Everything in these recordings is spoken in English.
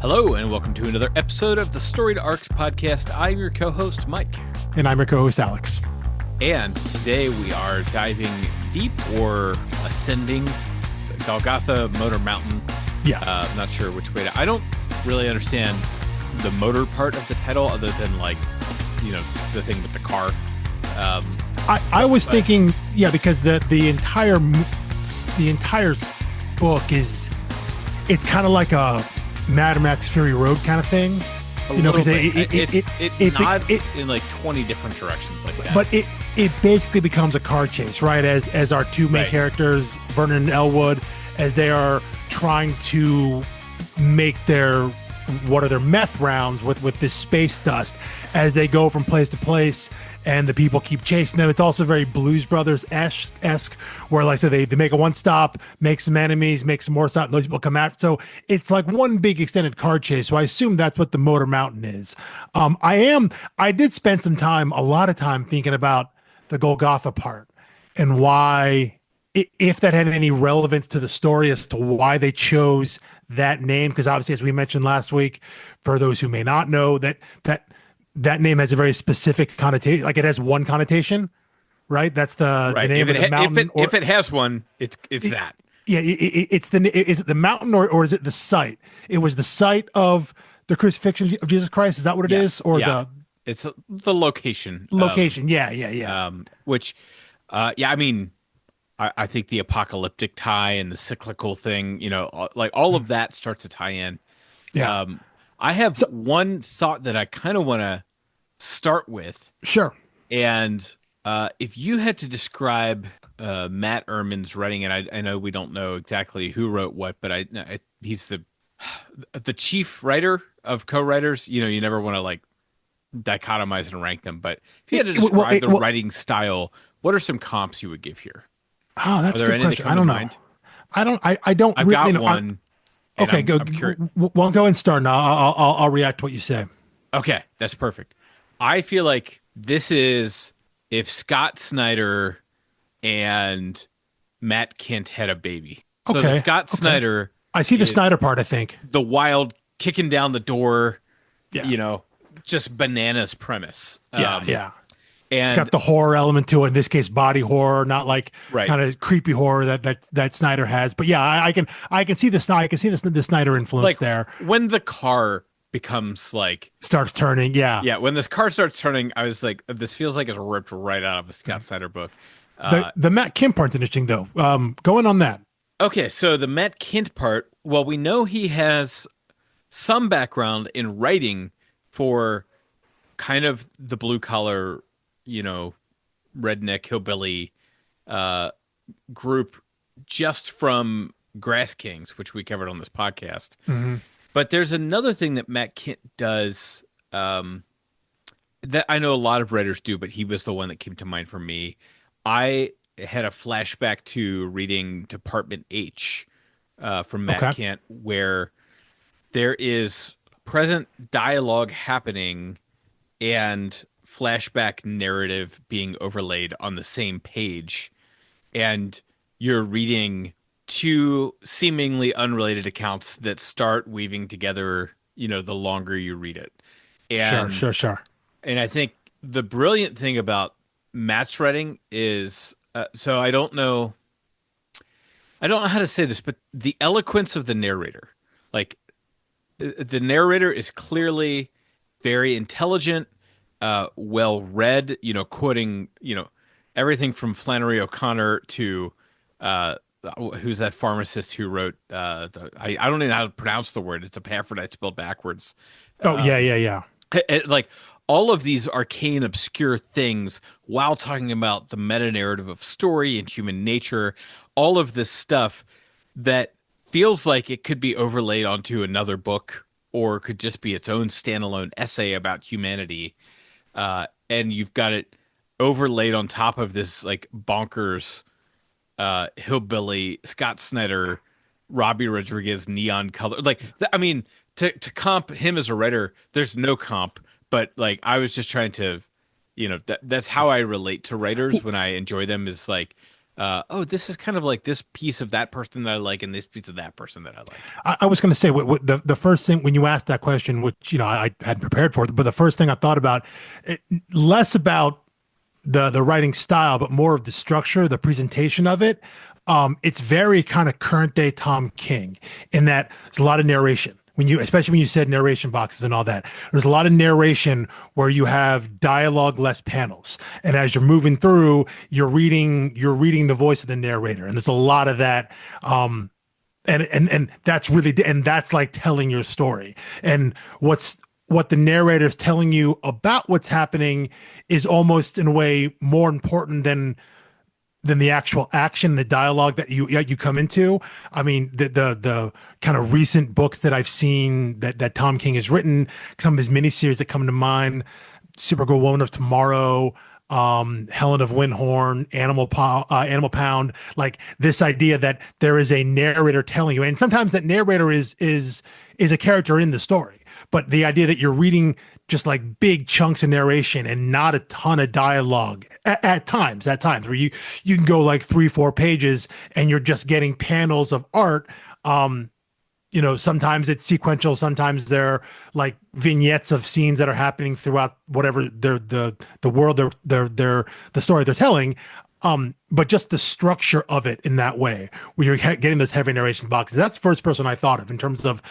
Hello, and welcome to another episode of the Story to Arcs podcast. I'm your co-host, Mike. And I'm your co-host, Alex. And today we are diving deep or ascending the Golgotha Motor Mountain. Yeah. I'm not sure which way to... I don't really understand the motor part of the title other than, the thing with the car. I was thinking, because the entire book is... It's kind of like a Mad Max Fury Road kind of thing. Because it nods in like 20 different directions like that. But it basically becomes a car chase, right? As our two main characters, Vernon and Elwood, as they are trying to make their meth rounds with this space dust, as they go from place to place, and the people keep chasing them. It's also very Blues Brothers-esque, where, like I said, they make a one stop, make some enemies, make some more stop, and those people come after. So it's like one big extended car chase. So I assume that's what the Motor Mountain is. I did spend a lot of time thinking about the Golgotha part and why, if that had any relevance to the story as to why they chose that name. Because obviously, as we mentioned last week, for those who may not know, that name has a very specific connotation. Like, it has one connotation, right? That's the name of the mountain. If it has one, it's that. Yeah, is it the mountain or is it the site? It was the site of the crucifixion of Jesus Christ. Is that what it is? Or it's the location. Location. Yeah. I think the apocalyptic tie and the cyclical thing, all of that starts to tie in. Yeah. I have one thought that I kind of want to start with. Sure. And if you had to describe Matt Erman's writing, and I know we don't know exactly who wrote what, but he's the chief writer of co-writers. You never want to dichotomize and rank them, but if you had to describe the writing style, what are some comps you would give here? Oh, that's a good question. I don't know. I don't. I've got one. Okay, go. Well, go and start, and I'll react to what you say. Okay, that's perfect. I feel like this is if Scott Snyder and Matt Kindt had a baby. So the Scott Snyder, I see the Snyder part. I think the wild kicking down the door, just bananas premise. Yeah. And it's got the horror element to it. In this case, body horror, not like kind of creepy horror that Snyder has. But yeah, I can see the Snyder influence there. When the car becomes starts turning, when this car starts turning, I was like, this feels like it's ripped right out of a Scott Snyder book. The Matt Kindt part's interesting though. Going on that. Okay, so the Matt Kindt part. Well, we know he has some background in writing for kind of the blue collar, redneck hillbilly group, just from Grass Kings, which we covered on this podcast. Mm-hmm. But there's another thing that Matt Kindt does that I know a lot of writers do, but he was the one that came to mind for me. I had a flashback to reading Department H from Matt Kindt, where there is present dialogue happening and flashback narrative being overlaid on the same page, and you're reading two seemingly unrelated accounts that start weaving together, the longer you read it. And, Sure. And I think the brilliant thing about Matt's writing is, so I don't know how to say this, but the eloquence of the narrator. The narrator is clearly very intelligent, well read, quoting, everything from Flannery O'Connor to who's that pharmacist who wrote I don't even know how to pronounce the word. It's a Epaphrodite spelled backwards. Yeah. All of these arcane, obscure things while talking about the meta narrative of story and human nature, all of this stuff that feels like it could be overlaid onto another book or could just be its own standalone essay about humanity. And you've got it overlaid on top of this bonkers hillbilly Scott Snyder, Robbi Rodriguez neon color. To comp him as a writer, there's no comp. But I was just trying to, that's how I relate to writers when I enjoy them, is oh, this is kind of like this piece of that person that I like and this piece of that person that I like. I was going to say the first thing when you asked that question, which I hadn't prepared for, but the first thing I thought about, less about the writing style, but more of the structure, the presentation of it. It's very kind of current day Tom King in that there's a lot of narration. Especially when you said narration boxes and all that, there's a lot of narration where you have dialogue, less panels, and as you're moving through, you're reading the voice of the narrator, and there's a lot of that. And that's like telling your story, and what the narrator is telling you about what's happening is almost in a way more important than the actual action, the dialogue that you come into. I mean, the kind of recent books that I've seen that Tom King has written, some of his miniseries that come to mind, Supergirl Woman of Tomorrow, Helen of Windhorn, Animal Pound, like this idea that there is a narrator telling you, and sometimes that narrator is a character in the story, but the idea that you're reading just like big chunks of narration and not a ton of dialogue at times where you can go like 3-4 pages and you're just getting panels of art. Sometimes it's sequential, sometimes they're like vignettes of scenes that are happening throughout whatever the world the story they're telling. But just the structure of it in that way, where you're getting those heavy narration boxes. That's the first person I thought of in terms of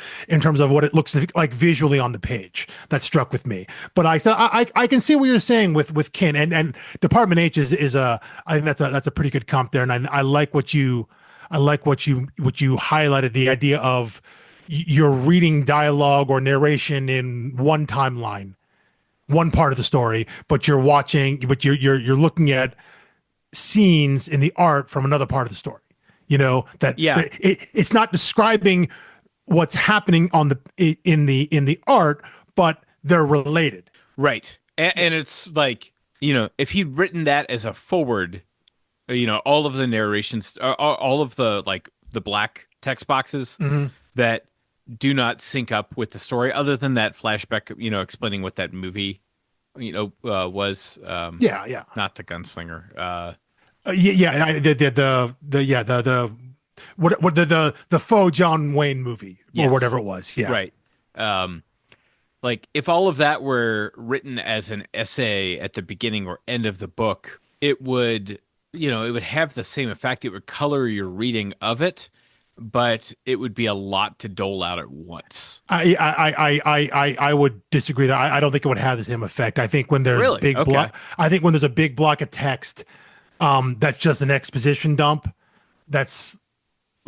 what it looks like visually on the page. That struck with me. But I thought I can see what you're saying with Kin, and Department H is I think that's a pretty good comp there, and I like what you highlighted, the idea of you're reading dialogue or narration in one timeline, one part of the story, but you're looking at scenes in the art from another part of the story. Yeah, It's not describing what's happening in the art, but they're related. right. And it's like, if he'd written that as a forward, all of the narrations, all of the like the black text boxes Mm-hmm. that do not sync up with the story, other than that flashback, explaining what that movie, was. Yeah. Not the gunslinger. Yeah. The faux John Wayne movie or Yes. whatever it was. Yeah. Right. Like if all of that were written as an essay at the beginning or end of the book, it would, it would have the same effect. It would color your reading of it, but it would be a lot to dole out at once. I would disagree that I don't think it would have the same effect. I think when there's Really? big Okay. block, I think when there's a big block of text, that's just an exposition dump. That's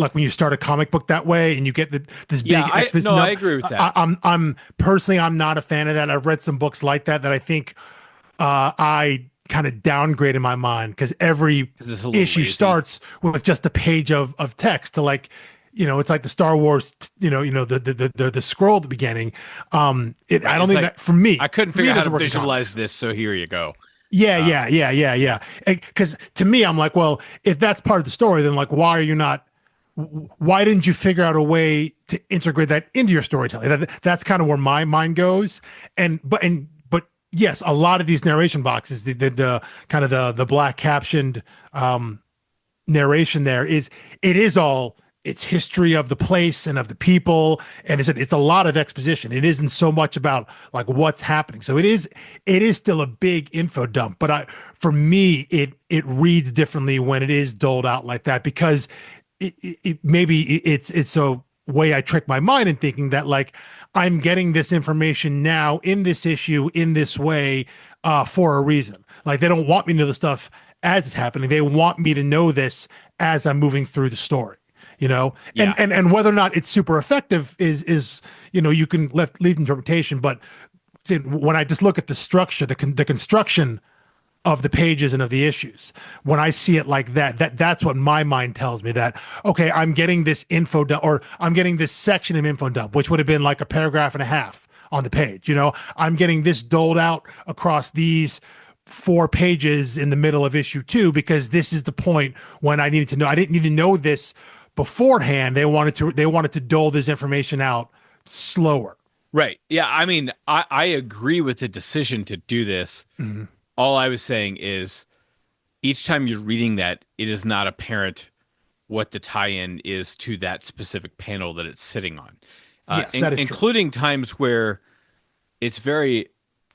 like when you start a comic book that way and you get this big Yeah, exposition. I agree with that. I'm personally, I'm not a fan of that. I've read some books like that I think I kind of downgrade in my mind, because every Is this a little issue lazy? starts with just a page of text to like, it's like the Star Wars, the scroll at the beginning. I don't It's think like, that for me. I couldn't for me, figure it out how doesn't to work in visualize comics. this, so here you go. Yeah. Because to me, I'm like, well, if that's part of the story, then like, why didn't you figure out a way to integrate that into your storytelling? That's kind of where my mind goes. But yes, a lot of these narration boxes, the kind of the black captioned narration there is all, it's history of the place and of the people, and it's a lot of exposition. It isn't so much about like what's happening. So it is still a big info dump, but for me it reads differently when it is doled out like that, because maybe it's a way I trick my mind in thinking that like I'm getting this information now in this issue in this way for a reason. Like they don't want me to know the stuff as it's happening. They want me to know this as I'm moving through the story. Yeah. And whether or not it's super effective is you can leave interpretation. But when I just look at the structure, the construction of the pages and of the issues, when I see it like that's what my mind tells me, that okay, I'm getting this info dump, or I'm getting this section of info dump, which would have been like a paragraph and a half on the page. I'm getting this doled out across these 4 pages in the middle of issue 2, because this is the point when I needed to know. I didn't need to know this beforehand. They wanted to dole this information out slower. Right. Yeah. I mean, I agree with the decision to do this. Mm-hmm. All I was saying is each time you're reading that, it is not apparent what the tie-in is to that specific panel that it's sitting on, Yes, that is true. including times where it's very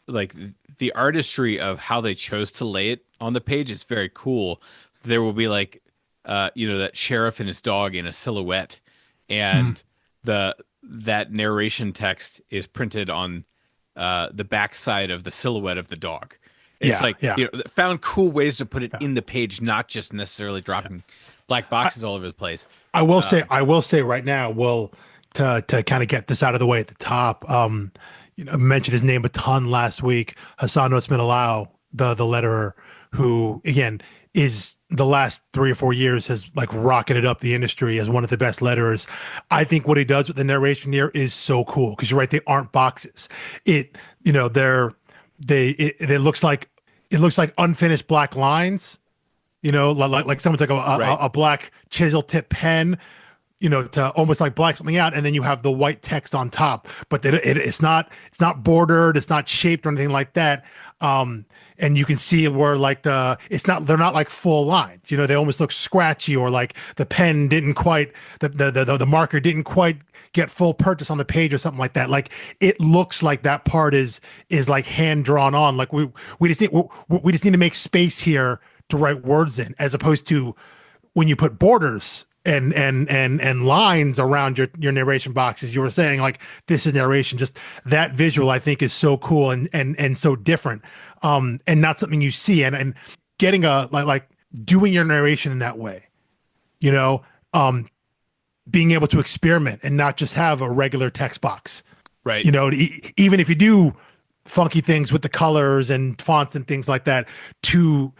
like the artistry of how they chose to lay it on the page is very cool. There will be like that sheriff and his dog in a silhouette, Mhm. and the that narration text is printed on the backside of the silhouette of the dog. It's Yeah, like, yeah, found cool ways to put it yeah. in the page, not just necessarily Yeah. dropping black I, boxes all over the place. I will say right now, well, to kind of get this out of the way at the top, I mentioned his name a ton last week. Hassan Otsmane, the letterer, who again is the last 3 or 4 years has like rocketed up the industry as one of the best letterers. I think what he does with the narration here is so cool because you're right, they aren't boxes. It, it looks like unfinished black lines, like someone took Right. a black chisel tip pen, to almost like black something out, and then you have the white text on top. But it's not bordered, it's not shaped or anything like that. And you can see where like they're not like full lines. They almost look scratchy, or like the pen didn't quite the marker didn't quite get full purchase on the page or something like that. Like it looks like that part is like hand drawn on. Like we just need to make space here to write words in, as opposed to when you put borders and lines around your narration boxes. You were saying like this is narration. Just that visual I think is so cool and so different, and not something you see. And getting a like doing your narration in that way, you know um being able to experiment and not just have a regular text box, Right. even if you do funky things with the colors and fonts and things like that, to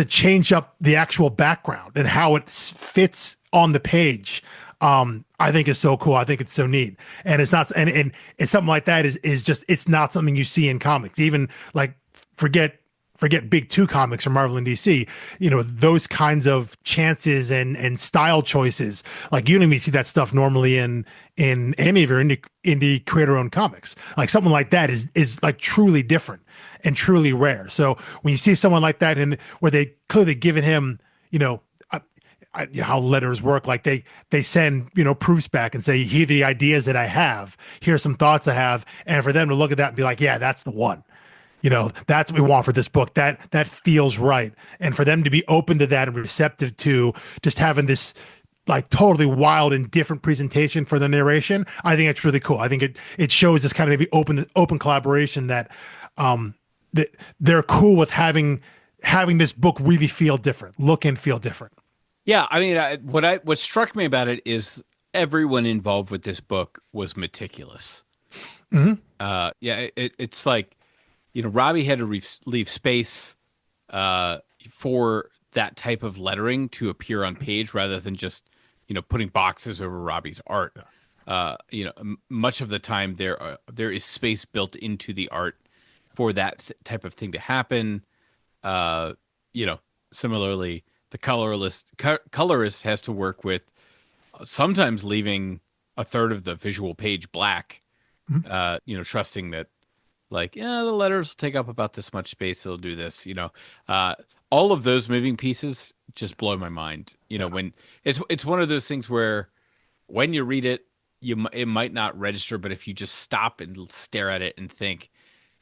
change up the actual background and how it fits on the page. I think is so cool. I think it's so neat. And it's not, and it's something like that is just, it's not something you see in comics. Even like forget big two comics from Marvel and DC, those kinds of chances and style choices. Like you don't even see that stuff normally in any of your indie creator owned comics. Like something like that is like truly different and truly rare. So when you see someone like that, and where they clearly given him, how letters work, like they send proofs back and say, here are the ideas that I have, here's some thoughts I have, and for them to look at that and be like, yeah, that's the one. That's what we want for this book. That feels right. And for them to be open to that and receptive to just having this like totally wild and different presentation for the narration, I think it's really cool. I think it shows this kind of maybe open collaboration, that they're cool with having this book really feel different, look and feel different. Yeah, I mean, what struck me about it is everyone involved with this book was meticulous. Mm-hmm. Yeah, it's like, Robbi had to leave space for that type of lettering to appear on page rather than just, putting boxes over Robbi's art. Much of the time there is space built into the art for that type of thing to happen. Uh, Similarly, the colorist has to work with sometimes leaving a third of the visual page black. Mm-hmm. Trusting that, like, yeah, the letters will take up about this much space. They'll do this. All of those moving pieces just blow my mind. Yeah. When it's one of those things where when you read it, it might not register, but if you just stop and stare at it and think,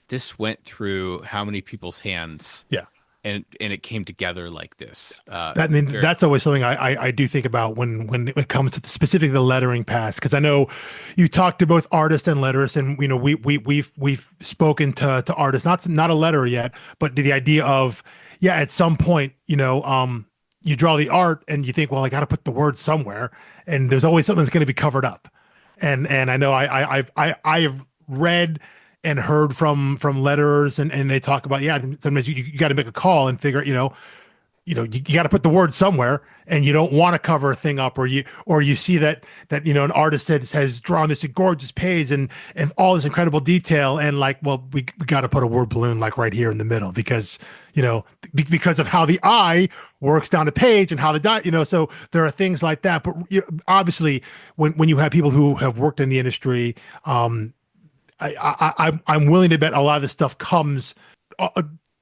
this went through how many people's hands, Yeah. and it came together like this. I mean, Very, that's always something I do think about when it comes to specifically the lettering pass, because I know you talk to both artists and letterists, and we've spoken to artists, not a letterer yet, but the idea of, yeah, at some point, you draw the art and you think, well, I got to put the word somewhere, and there's always something that's going to be covered up, and I know I've read and heard from letterers, and they talk about, yeah, sometimes you got to make a call and figure, you got to put the word somewhere, and you don't want to cover a thing up, or you see that an artist has drawn this gorgeous page and all this incredible detail, and like, well, we got to put a word balloon like right here in the middle, because because of how the eye works down the page and how the dot, so there are things like that. But obviously when you have people who have worked in the industry, I'm willing to bet a lot of this stuff comes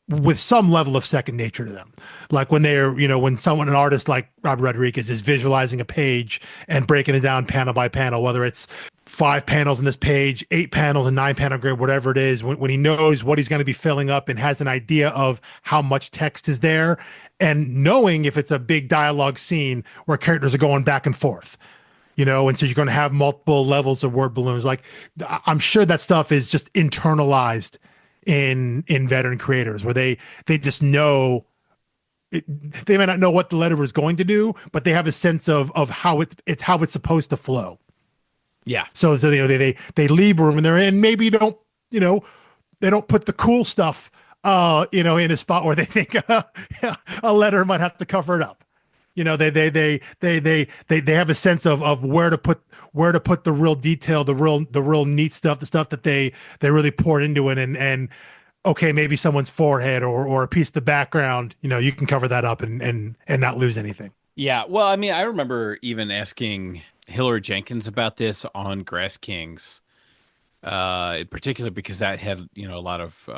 with some level of second nature to them. Like when they're, when an artist like Robbi Rodriguez is visualizing a page and breaking it down panel by panel, whether it's 5 panels in this page, 8 panels and 9 panel grid, whatever it is, when he knows what he's going to be filling up and has an idea of how much text is there, and knowing if it's a big dialogue scene where characters are going back and forth. And so you're going to have multiple levels of word balloons. Like, I'm sure that stuff is just internalized in veteran creators, where they just know they may not know what the letter is going to do, but they have a sense of how how it's supposed to flow. Yeah. So they leave room, and they're in. Maybe they don't put the cool stuff in a spot where they think a letter might have to cover it up. They have a sense of where to put the real detail, the real neat stuff, the stuff that they really poured into it, and okay, maybe someone's forehead or a piece of the background, you can cover that up and not lose anything. Yeah. Well, I mean, I remember even asking Hillary Jenkins about this on Grass Kings, in particular, because that had, a lot of,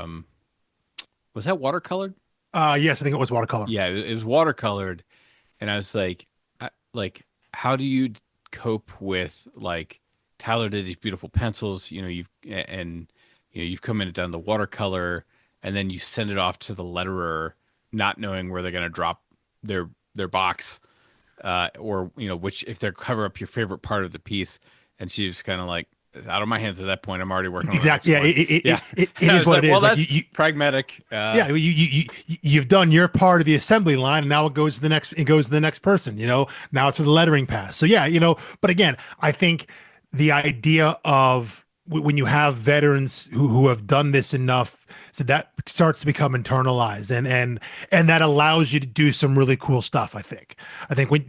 was that watercolored? Yes, I think it was watercolor. Yeah, it was watercolored. And I was like, how do you cope with, like, Tyler did these beautiful pencils, you've come in and done the watercolor, and then you send it off to the letterer, not knowing where they're going to drop their box, or which, if they cover up your favorite part of the piece. And she was kind of like, out of my hands at that point. I'm already working on exactly. The next one. It is what like, it is. well, Like that's pragmatic. Yeah, you've done your part of the assembly line, and now it goes to the next. It goes to the next person. Now it's to the lettering pass. So yeah, But again, I think the idea of when you have veterans who have done this enough, so that starts to become internalized, and that allows you to do some really cool stuff. I think when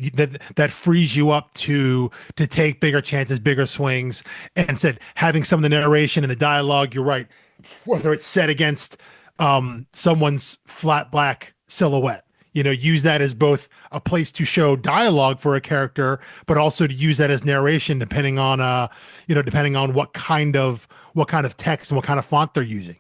that frees you up to take bigger chances, bigger swings, and said having some of the narration and the dialogue. You're right, whether it's set against someone's flat black silhouette. Use that as both a place to show dialogue for a character, but also to use that as narration, depending on what kind of text and what kind of font they're using.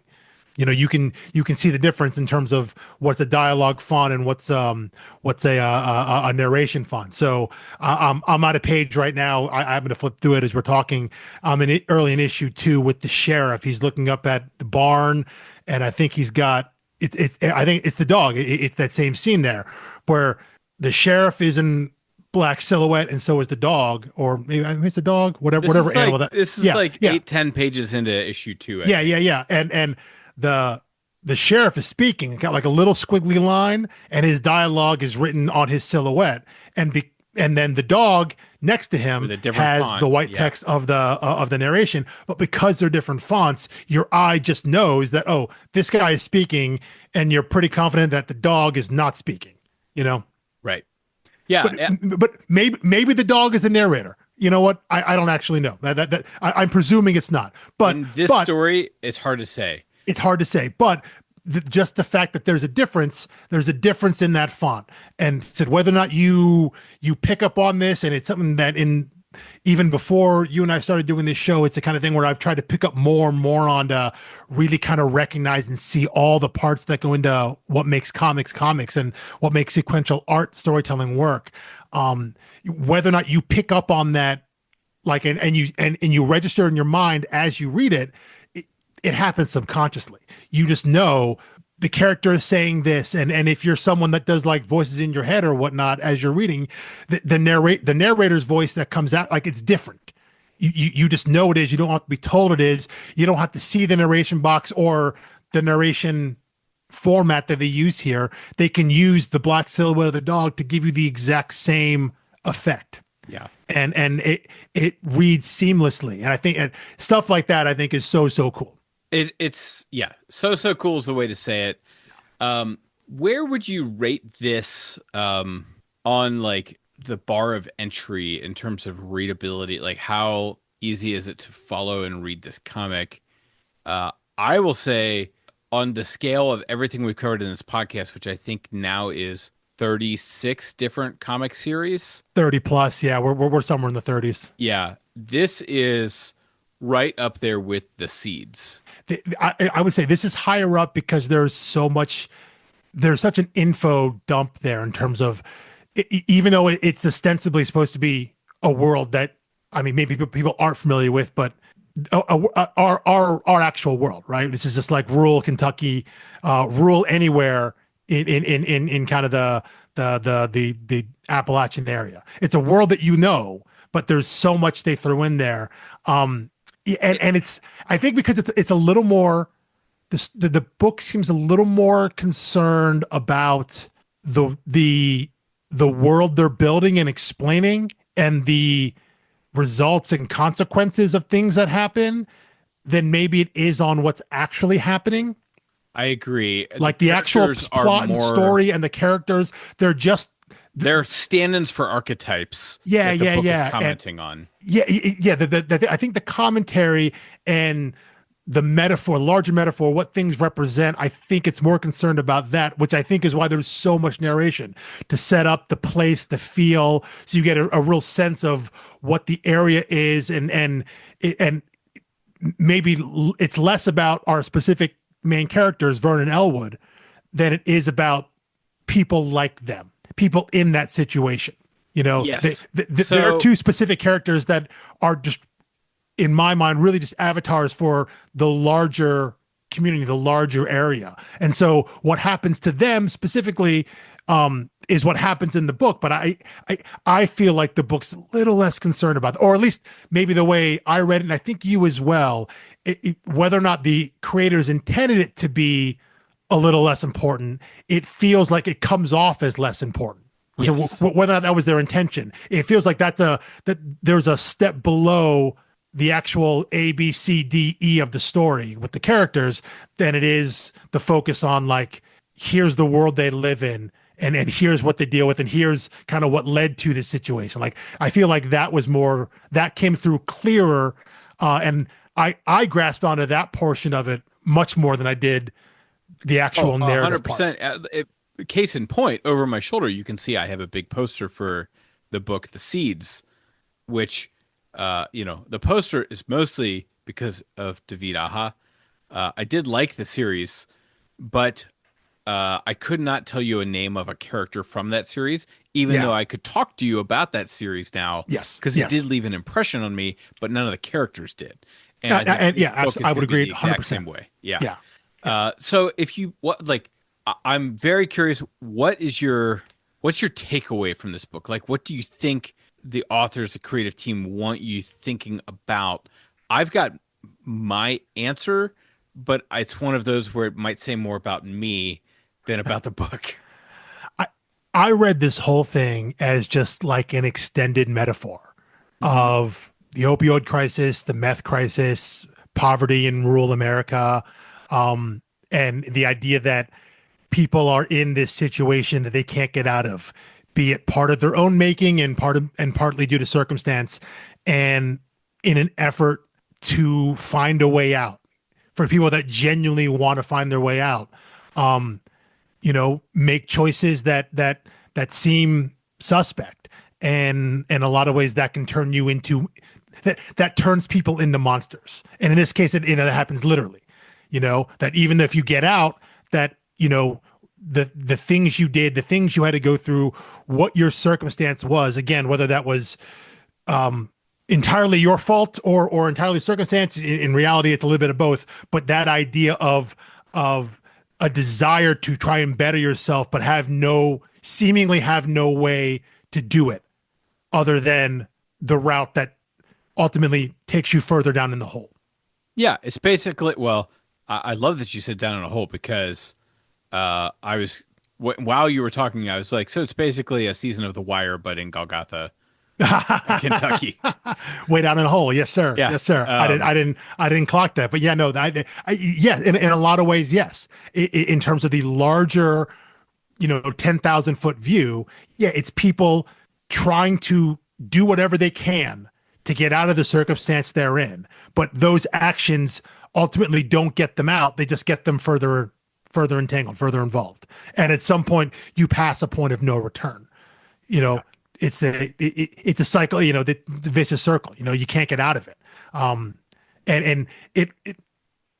You can see the difference in terms of what's a dialogue font and what's a narration font. So I'm on a page right now. I'm going to flip through it as we're talking. I'm early in issue 2 with the sheriff. He's looking up at the barn, and I think he's got. I think it's the dog. It's that same scene there where the sheriff is in black silhouette, and so is the dog, or maybe it's a dog, whatever animal that. This is 8-10 pages into issue 2. Yeah. And the sheriff is speaking. It got like a little squiggly line, and his dialogue is written on his silhouette, and then the dog next to him has font. The white text of the narration. But because they're different fonts, your eye just knows that, oh, this guy is speaking, and you're pretty confident that the dog is not speaking. Right. Yeah. But maybe the dog is the narrator. You know what? I don't actually know. I'm presuming it's not. But in this story, it's hard to say. It's hard to say. But just the fact that there's a difference in that font, and said whether or not you pick up on this, and it's something that even before you and I started doing this show, it's the kind of thing where I've tried to pick up more and more on to really kind of recognize and see all the parts that go into what makes comics and what makes sequential art storytelling work. Whether or not you pick up on that, like, and you register in your mind as you read it, it happens subconsciously. You just know the character is saying this, and if you're someone that does like voices in your head or whatnot as you're reading, the narrator's voice that comes out, like, it's different. You just know it is. You don't have to be told it is. You don't have to see the narration box or the narration format that they use here. They can use the black silhouette of the dog to give you the exact same effect. Yeah. And it reads seamlessly. And I think stuff like that, I think, is so cool. It's so cool is the way to say it. Where would you rate this on, like, the bar of entry in terms of readability? Like, how easy is it to follow and read this comic? I will say, on the scale of everything we've covered in this podcast, which I think now is 36 different comic series, 30 plus. Yeah, we're somewhere in the 30s. Yeah, this is right up there with the seeds. I would say this is higher up because there's such an info dump there in terms of even though it's ostensibly supposed to be a world that I mean maybe people aren't familiar with, but our actual world, right? This is just like rural Kentucky, rural anywhere in kind of the Appalachian area. It's a world that you know, but there's so much they throw in there, and it's I think because it's a little more the book seems a little more concerned about the world they're building and explaining and the results and consequences of things that happen than maybe it is on what's actually happening. I agree. Like the actual Characters are plot and more story and the characters, they're stand-ins for archetypes yeah, that the yeah, book yeah. is commenting on. Yeah, yeah. I think the commentary and the metaphor, larger metaphor, what things represent, I think it's more concerned about that, which I think is why there's so much narration to set up the place, the feel, so you get a real sense of what the area is, and maybe it's less about our specific main characters, Vernon Elwood, than it is about people like them, people in that situation. You know, Yes. there are two specific characters that are just, in my mind, really just avatars for the larger community, the larger area. And so what happens to them specifically is what happens in the book. But I feel like the book's a little less concerned about, or at least maybe the way I read it, and I think you as well, whether or not the creators intended it to be a little less important, it feels like it comes off as less important. Yes. So whether or not that was their intention, it feels like that there's a step below the actual A, B, C, D, E of the story with the characters than it is the focus on like, here's the world they live in and here's what they deal with and here's kind of what led to this situation. Like, I feel like that came through clearer. And I grasped onto that portion of it much more than I did the actual narrative 100%. Case in point, over my shoulder, you can see I have a big poster for the book, The Seeds, which, the poster is mostly because of David Aja. I did like the series, but I could not tell you a name of a character from that series, even though I could talk to you about that series now. Yes, because it did leave an impression on me, but none of the characters did. And I would agree 100%. Same way. Yeah. Yeah. So if you I'm very curious. What's your takeaway from this book? Like, what do you think the authors, the creative team want you thinking about? I've got my answer, but it's one of those where it might say more about me than about the book. I read this whole thing as just like an extended metaphor of the opioid crisis, the meth crisis, poverty in rural America, and the idea that people are in this situation that they can't get out of, be it part of their own making and partly due to circumstance, and in an effort to find a way out for people that genuinely want to find their way out, make choices that seem suspect, and in a lot of ways that can turn you into that turns people into monsters. And in this case, it happens literally. That even if you get out, that the things you did, the things you had to go through, what your circumstance was, again, whether that was entirely your fault or entirely circumstance, in reality, it's a little bit of both. But that idea of a desire to try and better yourself, but seemingly have no way to do it other than the route that ultimately takes you further down in the hole. Yeah, it's basically, well, I love that you said down in a hole, because while you were talking, I was like, so it's basically a season of The Wire, but in Golgotha, Kentucky. Way down in a hole. Yes, sir. Yeah. Yes, sir. I didn't clock that, but yeah, no, yeah, in a lot of ways, yes. In terms of the larger, 10,000 foot view, yeah, it's people trying to do whatever they can to get out of the circumstance they're in, but those actions ultimately don't get them out. They just get them further entangled, further involved. And at some point you pass a point of no return. It's a cycle, the vicious circle, you can't get out of it. and it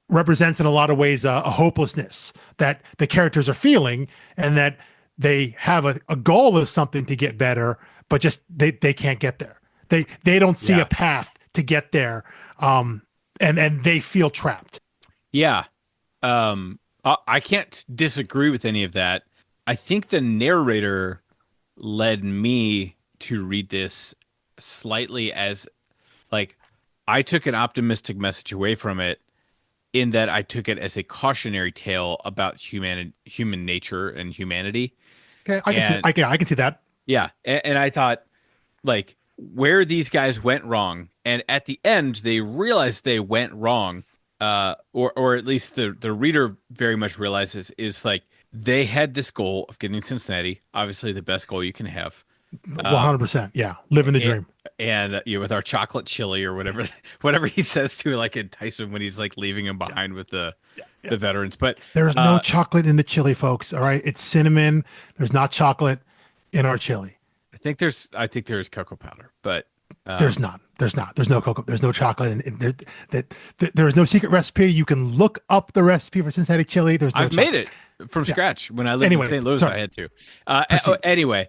represents in a lot of ways a hopelessness that the characters are feeling, and that they have a goal of something to get better, but just they can't get there. They don't see a Yeah. path to get there, and they feel trapped. Yeah. I can't disagree with any of that. I think the narrator led me to read this slightly as like I took an optimistic message away from it in that I took it as a cautionary tale about human nature and humanity. Okay, And I can see that. yeah, and I thought like where these guys went wrong, and at the end they realized they went wrong, or at least the reader very much realizes is like they had this goal of getting Cincinnati, obviously the best goal you can have, 100%. Yeah, living the and, dream. with our chocolate chili or whatever whatever he says to like entice him when he's like leaving him behind with the veterans, but There's no chocolate in the chili, folks. All right, it's cinnamon. There's not chocolate in our chili. I think there's cocoa powder, but There's not. There's not. There's no cocoa. There's no chocolate. And there is no secret recipe. You can look up the recipe for Cincinnati chili. There's no I've chocolate. made it from scratch when I lived Anyway, in St. Louis. sorry. I had to. Proceed. Anyway,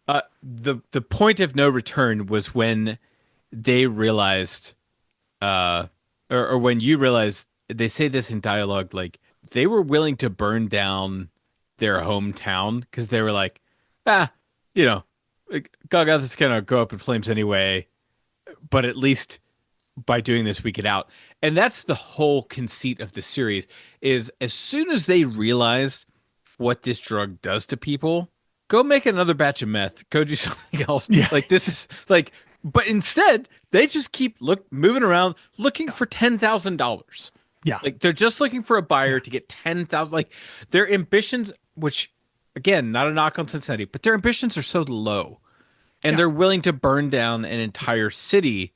the point of no return was when they realized, or when you realized, they say this in dialogue, like they were willing to burn down their hometown because they were like, you know, like, Golgotha's gonna go up in flames anyway, but at least by doing this we get out. And that's the whole conceit of the series is as soon as they realize what this drug does to people, go make another batch of meth, go do something else. Yeah. Like this is like, but instead they just keep moving around looking for $10,000. Yeah. Like they're just looking for a buyer to get 10,000. Like their ambitions, which again, not a knock on Cincinnati, but their ambitions are so low, and they're willing to burn down an entire city,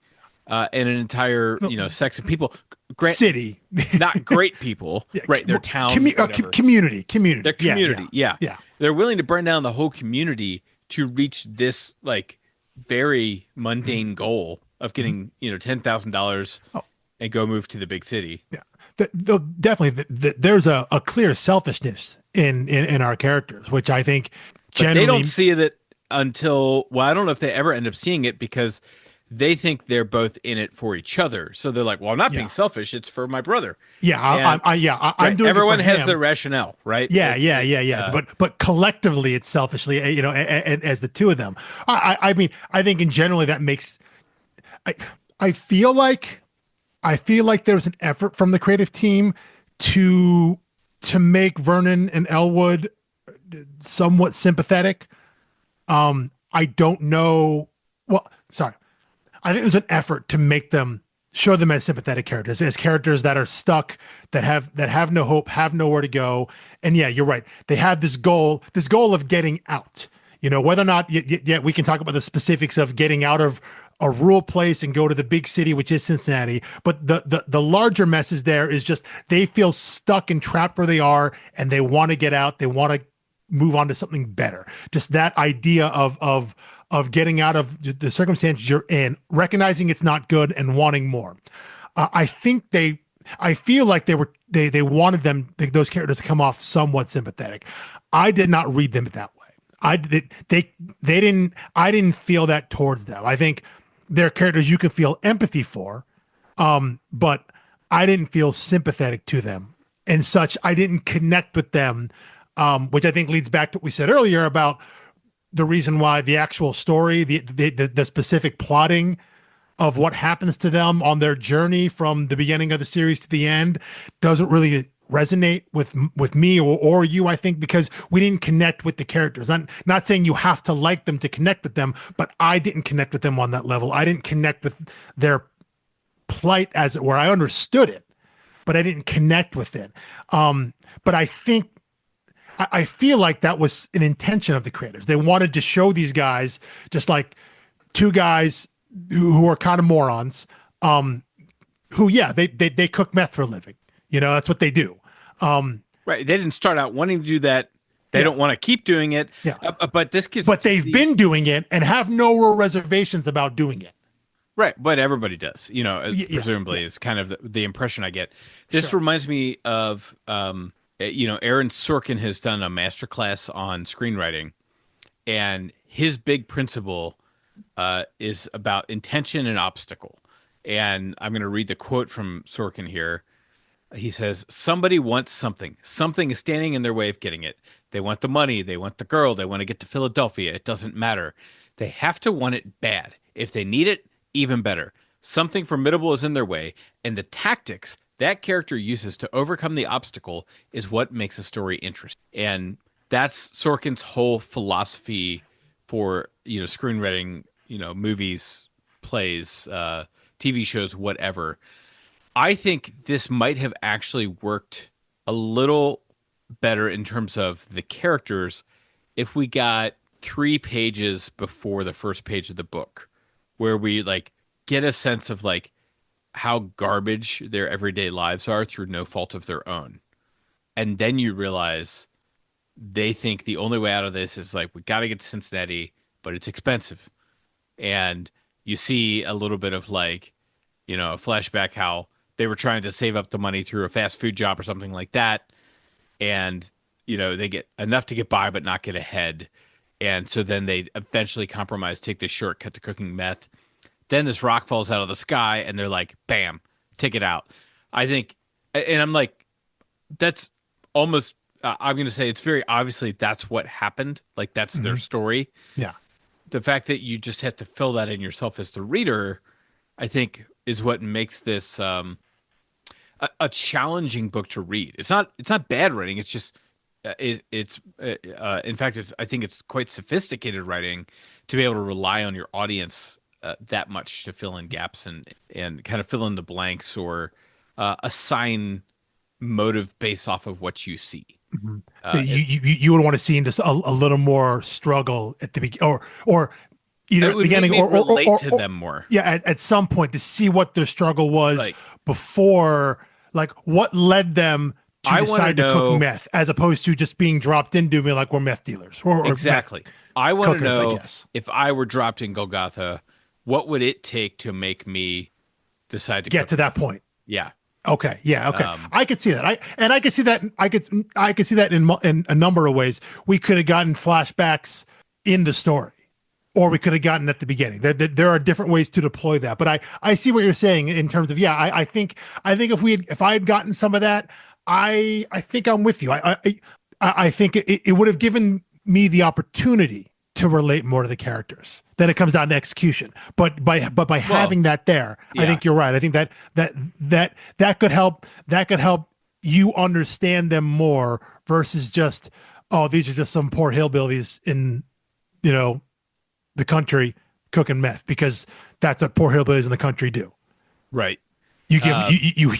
and an entire sex of people. City. Not great people, right? Their town, community. their community. Yeah. Yeah. They're willing to burn down the whole community to reach this like very mundane goal of getting $10,000 and go move to the big city. Yeah. Definitely, there's a clear selfishness in our characters, which I think generally they don't see that until, well, I don't know if they ever end up seeing it because they think they're both in it for each other. So they're like, well, I'm not being selfish. It's for my brother. Yeah. I'm doing everyone it for has him. their rationale, right? Yeah. But collectively, it's selfishly, as the two of them. I mean, I think in generally that makes, I feel like there was an effort from the creative team to make Vernon and Elwood somewhat sympathetic. I don't know. Well, sorry. I think there's an effort to make them show them as sympathetic characters, as characters that are stuck, that have no hope, have nowhere to go. And yeah, you're right. They have this goal of getting out. Whether or not, we can talk about the specifics of getting out of a rural place and go to the big city, which is Cincinnati. But the larger message there is just they feel stuck and trapped where they are, and they want to get out. They want to move on to something better. Just that idea of getting out of the circumstances you're in, recognizing it's not good and wanting more. I feel like they wanted those characters to come off somewhat sympathetic. I did not read them that way. I didn't feel that towards them. I think they're characters you can feel empathy for, but I didn't feel sympathetic to them and such. I didn't connect with them, which I think leads back to what we said earlier about the reason why the actual story, the specific plotting of what happens to them on their journey from the beginning of the series to the end doesn't really resonate with me or you, I think, because we didn't connect with the characters. I'm not saying you have to like them to connect with them, but I didn't connect with them on that level. I didn't connect with their plight, as it were. I understood it, but I didn't connect with it. But I feel like that was an intention of the creators. They wanted to show these guys just like two guys who are kind of morons, who, they cook meth for a living. That's what they do. Right. They didn't start out wanting to do that. They don't want to keep doing it. Yeah. But this kid's. But they've been doing it and have no real reservations about doing it. Right, but everybody does, Yeah, yeah, presumably is kind of the impression I get. This sure. reminds me of, Aaron Sorkin has done a masterclass on screenwriting, and his big principle is about intention and obstacle. And I'm going to read the quote from Sorkin here. He says, somebody wants something. Something is standing in their way of getting it. They want the money. They want the girl. They want to get to Philadelphia. It doesn't matter. They have to want it bad. If they need it, even better. Something formidable is in their way, and the tactics that character uses to overcome the obstacle is what makes a story interesting. And that's Sorkin's whole philosophy for, screenwriting, movies, plays, TV shows, whatever. I think this might have actually worked a little better in terms of the characters if we got 3 pages before the first page of the book, where we like get a sense of like how garbage their everyday lives are through no fault of their own. And then you realize they think the only way out of this is like, we got to get to Cincinnati, but it's expensive. And you see a little bit of like, a flashback how they were trying to save up the money through a fast food job or something like that. And, they get enough to get by, but not get ahead. And so then they eventually compromise, take this shortcut to cooking meth. Then this rock falls out of the sky and they're like, bam, take it out. I think, and I'm like, that's almost, I'm going to say it's very obviously that's what happened. Like that's their Hmm. story. Yeah. The fact that you just have to fill that in yourself as the reader, I think is what makes this, a challenging book to read. It's not bad writing. It's just it's in fact I think it's quite sophisticated writing to be able to rely on your audience that much to fill in gaps and kind of fill in the blanks or assign motive based off of what you see. Mhm. Uh, That it, you would want to see just a little more struggle at the beginning, or either it at the would make beginning me relate to them more. yeah, at some point to see what their struggle was Like before, like what led them to I want to decide to cook know meth, as opposed to just being dropped into me like we're meth dealers or meth exactly. I want to cookers, I know guess. if I were dropped in Golgotha, what would it take to make me decide to Get cook to that meth? point. Yeah. Okay, yeah, okay. Um, I could see that. I could see that. I could see that in a number of ways. We could have gotten flashbacks in the story, or we could have gotten at the beginning. There are different ways to deploy that. But I see what you're saying in terms of, yeah. I think if I had gotten some of that, I think I'm with you. I think it would have given me the opportunity to relate more to the characters. Then it comes down to execution. But by well, having that there, I yeah, think you're right. I think that could help. That could help you understand them more versus just, oh, these are just some poor hillbillies in, you know the country cooking meth, because that's what poor hillbillies in the country do. right. You give Um,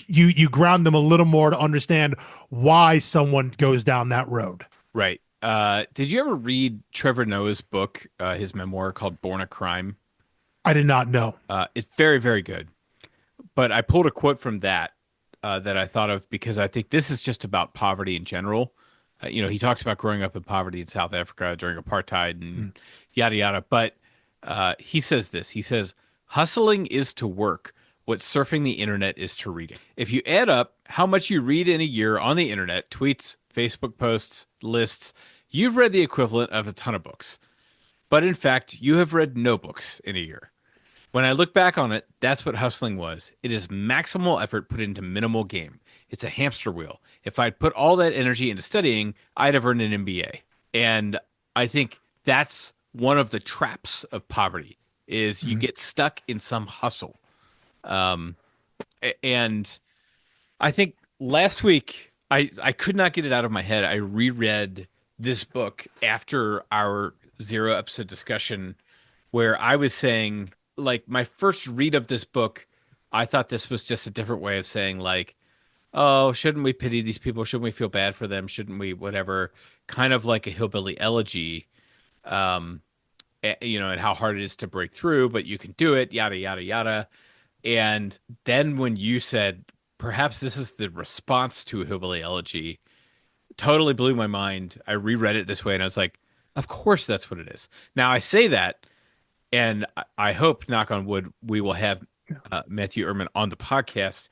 you ground them a little more to understand why someone goes down that road. right. Did you ever read Trevor Noah's book, his memoir called Born a Crime? I did not know. It's very, very good. But I pulled a quote from that that I thought of because I think this is just about poverty in general. He talks about growing up in poverty in South Africa during apartheid Mm. and yada yada. But he says this. He says, "Hustling is to work what surfing the internet is to reading. If you add up how much you read in a year on the internet, tweets, Facebook posts, lists, you've read the equivalent of a ton of books. But in fact, you have read no books in a year. When I look back on it, that's what hustling was. It is maximal effort put into minimal game. It's a hamster wheel. If I'd put all that energy into studying, I'd have earned an MBA." And I think that's one of the traps of poverty is you Mhm. get stuck in some hustle. Um, and I think last week I could not get it out of my head. I reread this book after our zero episode discussion where I was saying like my first read of this book, I thought this was just a different way of saying like, oh, shouldn't we pity these people? Shouldn't we feel bad for them? Shouldn't we whatever? Kind of like a hillbilly elegy. Um, and how hard it is to break through, but you can do it, yada yada yada. And then when you said perhaps this is the response to a hillbilly elegy, totally blew my mind. I reread it this way and I was like, of course that's what it is. Now I say that, And I hope, knock on wood, we will have Matthew Erman on the podcast,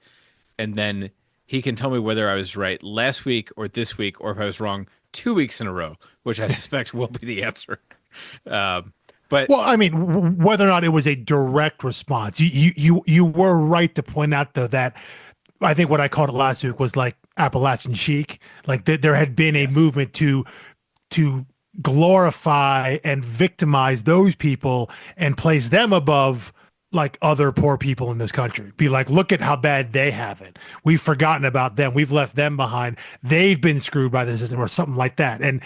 and then he can tell me whether I was right last week or this week, or if I was wrong 2 weeks in a row, which I suspect will be the answer. Um, but Well, I mean, whether or not it was a direct response, you were right to point out though that I think what I called it last week was like Appalachian chic. Like there had been a yes, movement to glorify and victimize those people and place them above like other poor people in this country. Be like, look at how bad they have it. We've forgotten about them. We've left them behind. They've been screwed by the system or something like that, and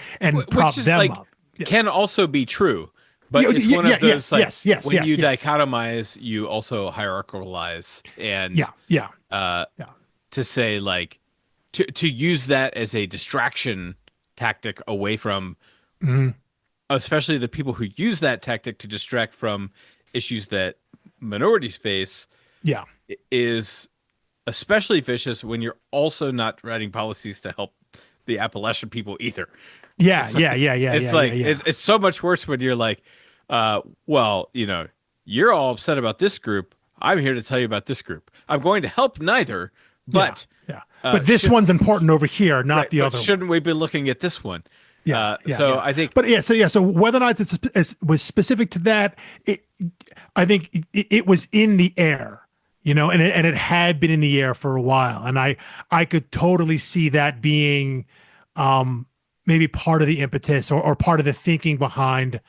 prop which is them like up. Yeah. can also be true, but Yeah, it's one yeah, of those yes, like yes, yes, when yes, you yes. dichotomize, you also hierarchicalize, and Yeah, yeah, uh, yeah. to say like to use that as a distraction tactic away from, Mhm. especially the people who use that tactic to distract from issues that minorities face, Yeah. is especially vicious when you're also not writing policies to help the Appalachian people either. Yeah, It's yeah, like yeah, yeah, it's yeah, yeah, like yeah. it's so much worse when you're like, well, you're all upset about this group. I'm here to tell you about this group. I'm going to help neither, Yeah, but yeah. But this should one's important over here, not right, the but other one. shouldn't we be looking at this one? Yeah, yeah, So yeah. I think But so whether or not it was specific to that, I think it was in the air, and it had been in the air for a while, and I could totally see that being, maybe part of the impetus or part of the thinking behind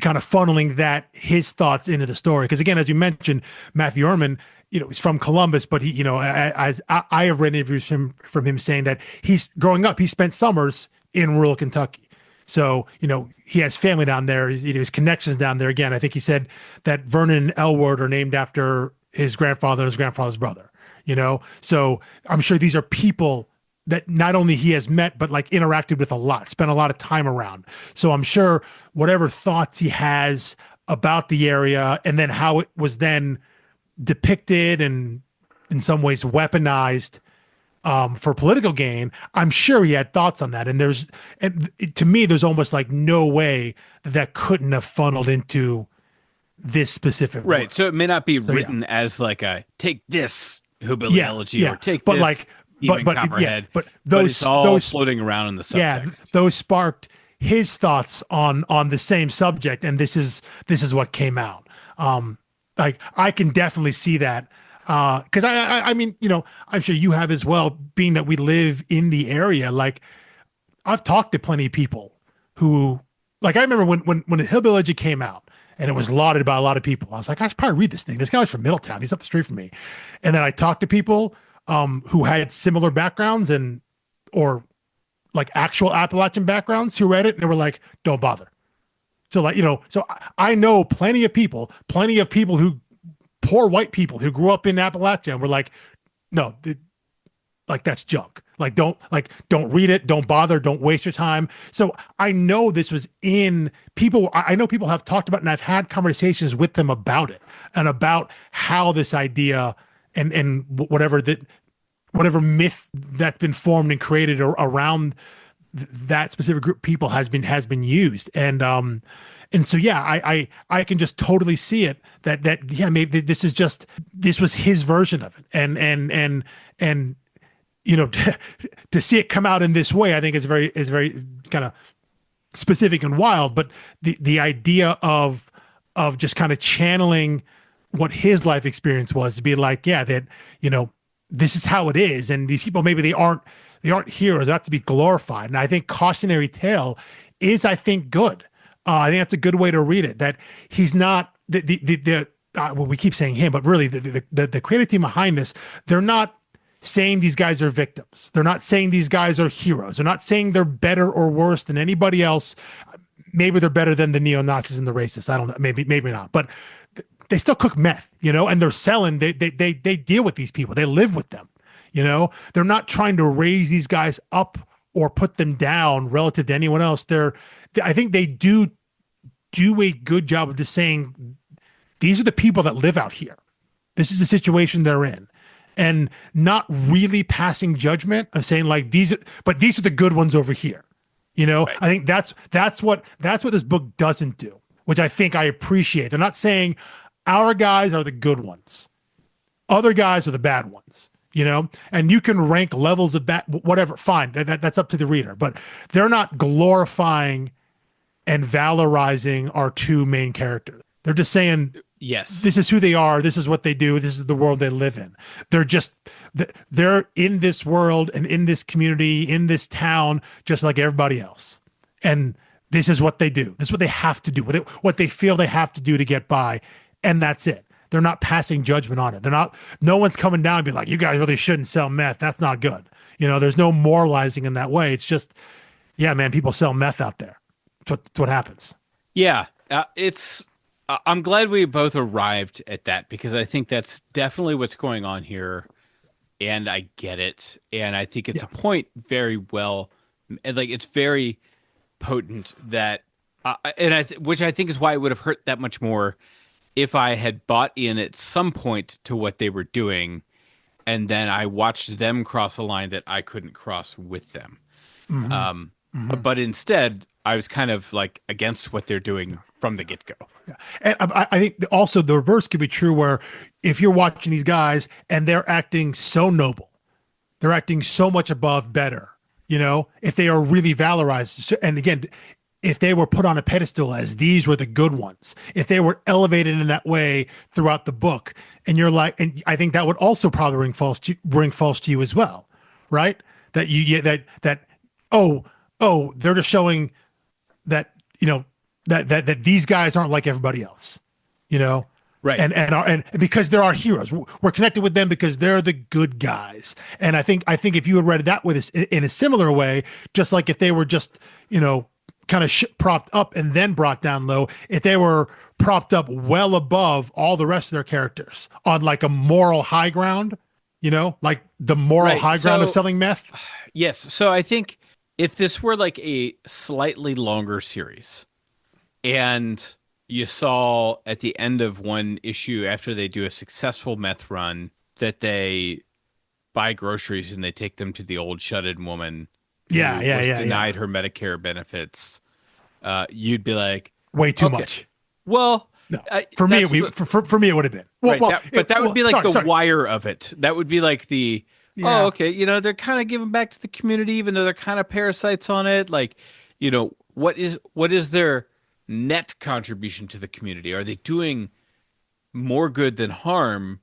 kind of funneling his thoughts into the story. Because again, as you mentioned, Matthew Erman, he's from Columbus, but he, as I have read interviews from him saying that he's growing up, he spent summers in rural Kentucky. So, he has family down there, his connections down there. Again, I think he said that Vernon and Elwood are named after his grandfather and his grandfather's brother, So I'm sure these are people that not only he has met, but like interacted with a lot, spent a lot of time around. So I'm sure whatever thoughts he has about the area and then how it was then depicted and in some ways weaponized, for political gain, I'm sure he had thoughts on that. And to me, there's almost like no way that couldn't have funneled into this specific right. work. So it may not be So yeah, written as like a take this hillbilly yeah, elegy or yeah. take But this like, even yeah, copperhead, but but it's all those floating around in the yeah, subtext. those sparked his thoughts on the same subject, and this is what came out. Like I can definitely see that, because I mean, I'm sure you have as well, being that we live in the area. Like I've talked to plenty of people who, like, I remember when the Hillbilly Elegy came out and it was lauded by a lot of people. I was like, I should probably read this thing. This guy's from Middletown. He's up the street from me. And then I talked to people who had similar backgrounds or like actual Appalachian backgrounds who read it and they were like, don't bother. So like, so I know plenty of people who, poor white people who grew up in Appalachia and were like, no, like that's junk. Don't read it. Don't bother. Don't waste your time. So I know this was in people. I know people have talked about it, and I've had conversations with them about it and about how this idea and whatever myth that's been formed and created around that specific group of people has been used. And so yeah, I can just totally see it that yeah, maybe this was his version of it. And to see it come out in this way, I think is very kind of specific and wild. But the idea of just kind of channeling what his life experience was, to be like, yeah, that this is how it is, and these people, maybe they aren't heroes, they have to be glorified. And I think cautionary tale is, I think, good. I think that's a good way to read it. That he's not well, we keep saying him, but really the creative team behind this, they're not saying these guys are victims. They're not saying these guys are heroes. They're not saying they're better or worse than anybody else. Maybe they're better than the neo-Nazis and the racists. I don't know. Maybe not. But they still cook meth, and they're selling. They deal with these people. They live with them. They're not trying to raise these guys up or put them down relative to anyone else. I think they do a good job of just saying, these are the people that live out here. This is the situation they're in. And not really passing judgment of saying like these are the good ones over here. Right. I think that's what this book doesn't do. which I think I appreciate. They're not saying our guys are the good ones, other guys are the bad ones, you know, and you can rank levels of bad, whatever, fine. That's up to the reader, but they're not glorifying and valorizing our two main characters. They're just saying, Yes. this is who they are. This is what they do. This is the world they live in. They're just, they're in this world and in this community, in this town, just like everybody else. And this is what they do. This is what they have to do, what they feel they have to do to get by. And that's it. They're not passing judgment on it. They're not, no one's coming down and be like, you guys really shouldn't sell meth. That's not good. You know, there's no moralizing in that way. It's just, yeah, man, people sell meth out there. It's what happens. Yeah. I'm glad we both arrived at that, because I think that's definitely what's going on here. And I get it. And I think it's a point very well, like it's very potent that, which I think is why it would have hurt that much more if I had bought in at some point to what they were doing, and then I watched them cross a line that I couldn't cross with them. But instead, I was kind of like against what they're doing from the get-go. Yeah. And I think also the reverse could be true, where if you're watching these guys and they're acting so noble, they're acting so much above better, you know, if they are really valorized. And again, if they were put on a pedestal as these were the good ones, if they were elevated in that way throughout the book, and you're like, and I think that would also probably ring false to you as well, right? That they're just showing that, you know, that these guys aren't like everybody else, you know, right? And because they're our heroes, we're connected with them because they're the good guys. And I think if you had read that with us in a similar way, just like if they were just, you know, kind of propped up and then brought down low, if they were propped up well above all the rest of their characters on like a moral high ground, you know, like the moral high ground of selling meth. Yes. So I think if this were like a slightly longer series, and you saw at the end of one issue, after they do a successful meth run, that they buy groceries and they take them to the old shut-in woman who was denied her Medicare benefits, you'd be like, way too much. Well, no, for me, it would have been. Well, right, that would be like the wire of it. That would be like the, oh, okay, you know, they're kind of giving back to the community, even though they're kind of parasites on it. Like, you know, what is their net contribution to the community? Are they doing more good than harm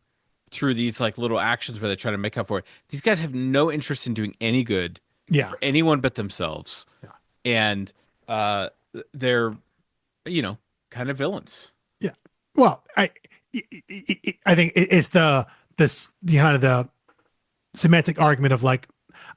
through these like little actions where they try to make up for it? These guys have no interest in doing any good for anyone but themselves. Yeah. And they're, you know, kind of villains. Yeah. Well, I think it's the kind of the semantic argument of like,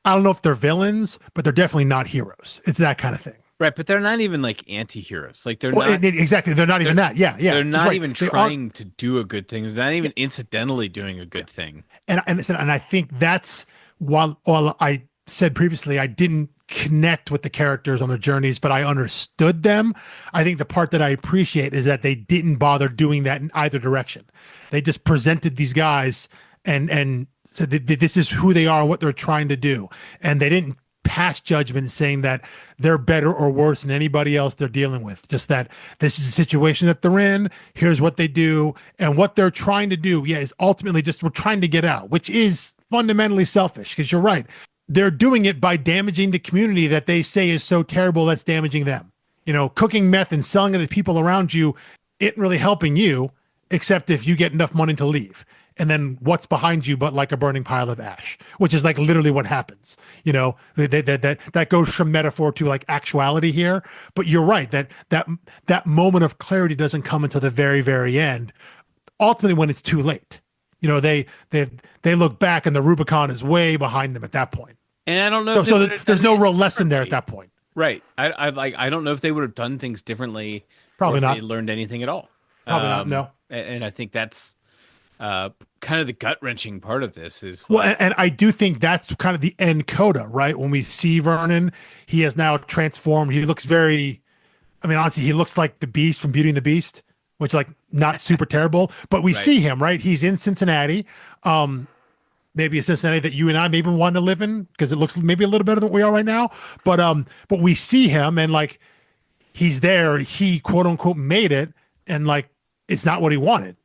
I don't know if they're villains, but they're definitely not heroes. It's that kind of thing. Right, but they're not even like anti-heroes. Like they're not exactly. They're not even that. Yeah. They're not even trying to do a good thing. They're not even incidentally doing a good thing. And I think that's while I said previously I didn't connect with the characters on their journeys, but I understood them. I think the part that I appreciate is that they didn't bother doing that in either direction. They just presented these guys and said this is who they are and what they're trying to do, and they didn't pass judgment saying that they're better or worse than anybody else they're dealing with. Just that this is a situation that they're in, here's what they do, and what they're trying to do, is ultimately just we're trying to get out, which is fundamentally selfish, because you're right. They're doing it by damaging the community that they say is so terrible that's damaging them. You know, cooking meth and selling it to people around you isn't really helping you, except if you get enough money to leave. And then what's behind you but like a burning pile of ash, which is like literally what happens. You know, that goes from metaphor to like actuality here. But you're right, that moment of clarity doesn't come until the very, very end. Ultimately, when it's too late. You know, they look back and the Rubicon is way behind them at that point. And I don't know. So there's no real lesson there at that point. Right. I don't know if they would have done things differently. Probably or if not. They learned anything at all. Probably not. No. And I think that's kind of the gut wrenching part of this is. Well, and I do think that's kind of the end coda, right? When we see Vernon, he has now transformed. He looks very, I mean, honestly, he looks like the Beast from Beauty and the Beast, which like not super terrible, but we see him, right? He's in Cincinnati. Maybe a Cincinnati that you and I maybe want to live in because it looks maybe a little better than we are right now. But we see him and like he's there, he quote unquote made it, and like it's not what he wanted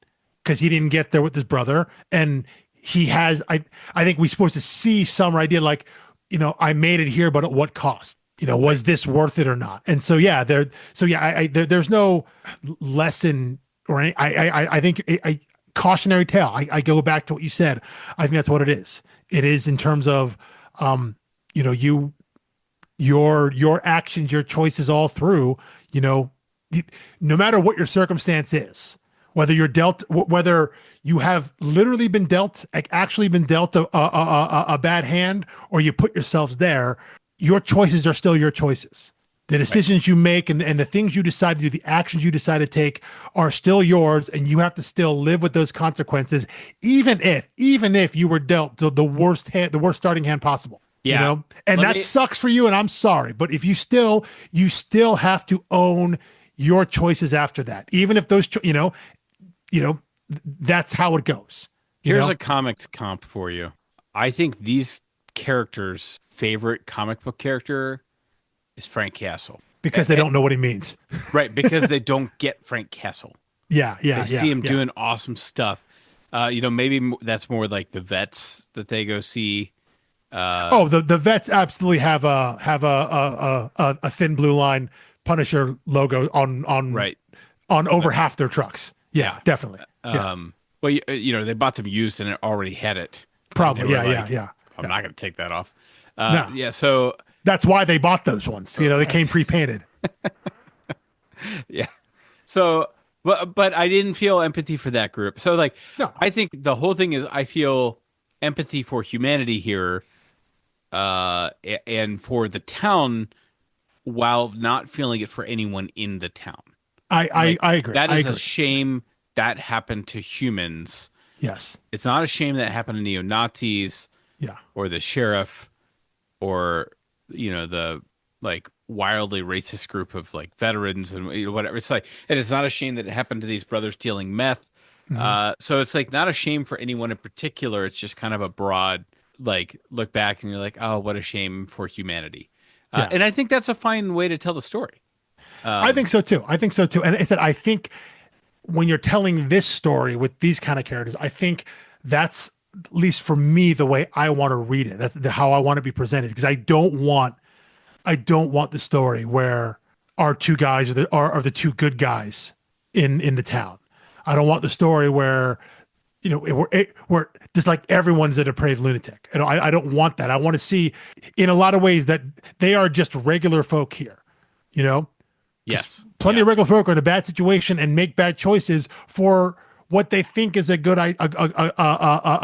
because he didn't get there with his brother, and he has. I think we're supposed to see some idea like, I made it here, but at what cost? Was Right. this worth it or not? And so yeah, there's no lesson or any, I think cautionary tale. I go back to what you said. I think that's what it is. It is in terms of, you your actions, your choices all through, no matter what your circumstance is, whether you're dealt, whether you have literally been dealt, like actually been dealt a bad hand, or you put yourselves there, your choices are still your choices. The Right. decisions you make and the things you decide to do, the actions you decide to take are still yours, and you have to still live with those consequences, even if you were dealt the worst hand, the worst starting hand possible. Yeah. And Let that me sucks for you, and I'm sorry, but if you still have to own your choices after that, even if those that's how it goes. you Here's know a comics comp for you. I think these characters' favorite comic book character is Frank Castle. because they don't know what he means. Right, because they don't get Frank Castle. Yeah, They yeah, see yeah, him yeah. doing awesome stuff. Maybe that's more like the vets that they go see. Oh, the vets absolutely have a thin blue line Punisher logo Right. on over half their trucks. Yeah, Yeah. definitely. Yeah, Well, they bought them used and it already had it. And they probably. were Yeah, yeah, like, yeah, I'm yeah. not going to take that off. No, Yeah. So, that's why they bought those ones. They came pre-painted. yeah. So, but I didn't feel empathy for that group. So, like, No, I think the whole thing is I feel empathy for humanity here, and for the town while not feeling it for anyone in the town. I I'm like, I, I agree. that I is a agree. shame that happened to humans. Yes. It's not a shame that happened to neo-Nazis Yeah. or the sheriff or the like wildly racist group of like veterans and whatever. It's like it is not a shame that it happened to these brothers dealing meth. Hmm. So it's like not a shame for anyone in particular. It's just kind of a broad like look back and you're like, oh, what a shame for humanity. Yeah. And I think that's a fine way to tell the story. I think so too. I think so too. And I said, I think when you're telling this story with these kind of characters, I think that's at least for me the way I want to read it. That's how I want to be presented because I don't want the story where our two guys are the two good guys in the town. I don't want the story where we're just like everyone's a depraved lunatic. I don't want that. I want to see in a lot of ways that they are just regular folk here. You know, Yes. plenty Yeah. of regular folk are in a bad situation and make bad choices for what they think is a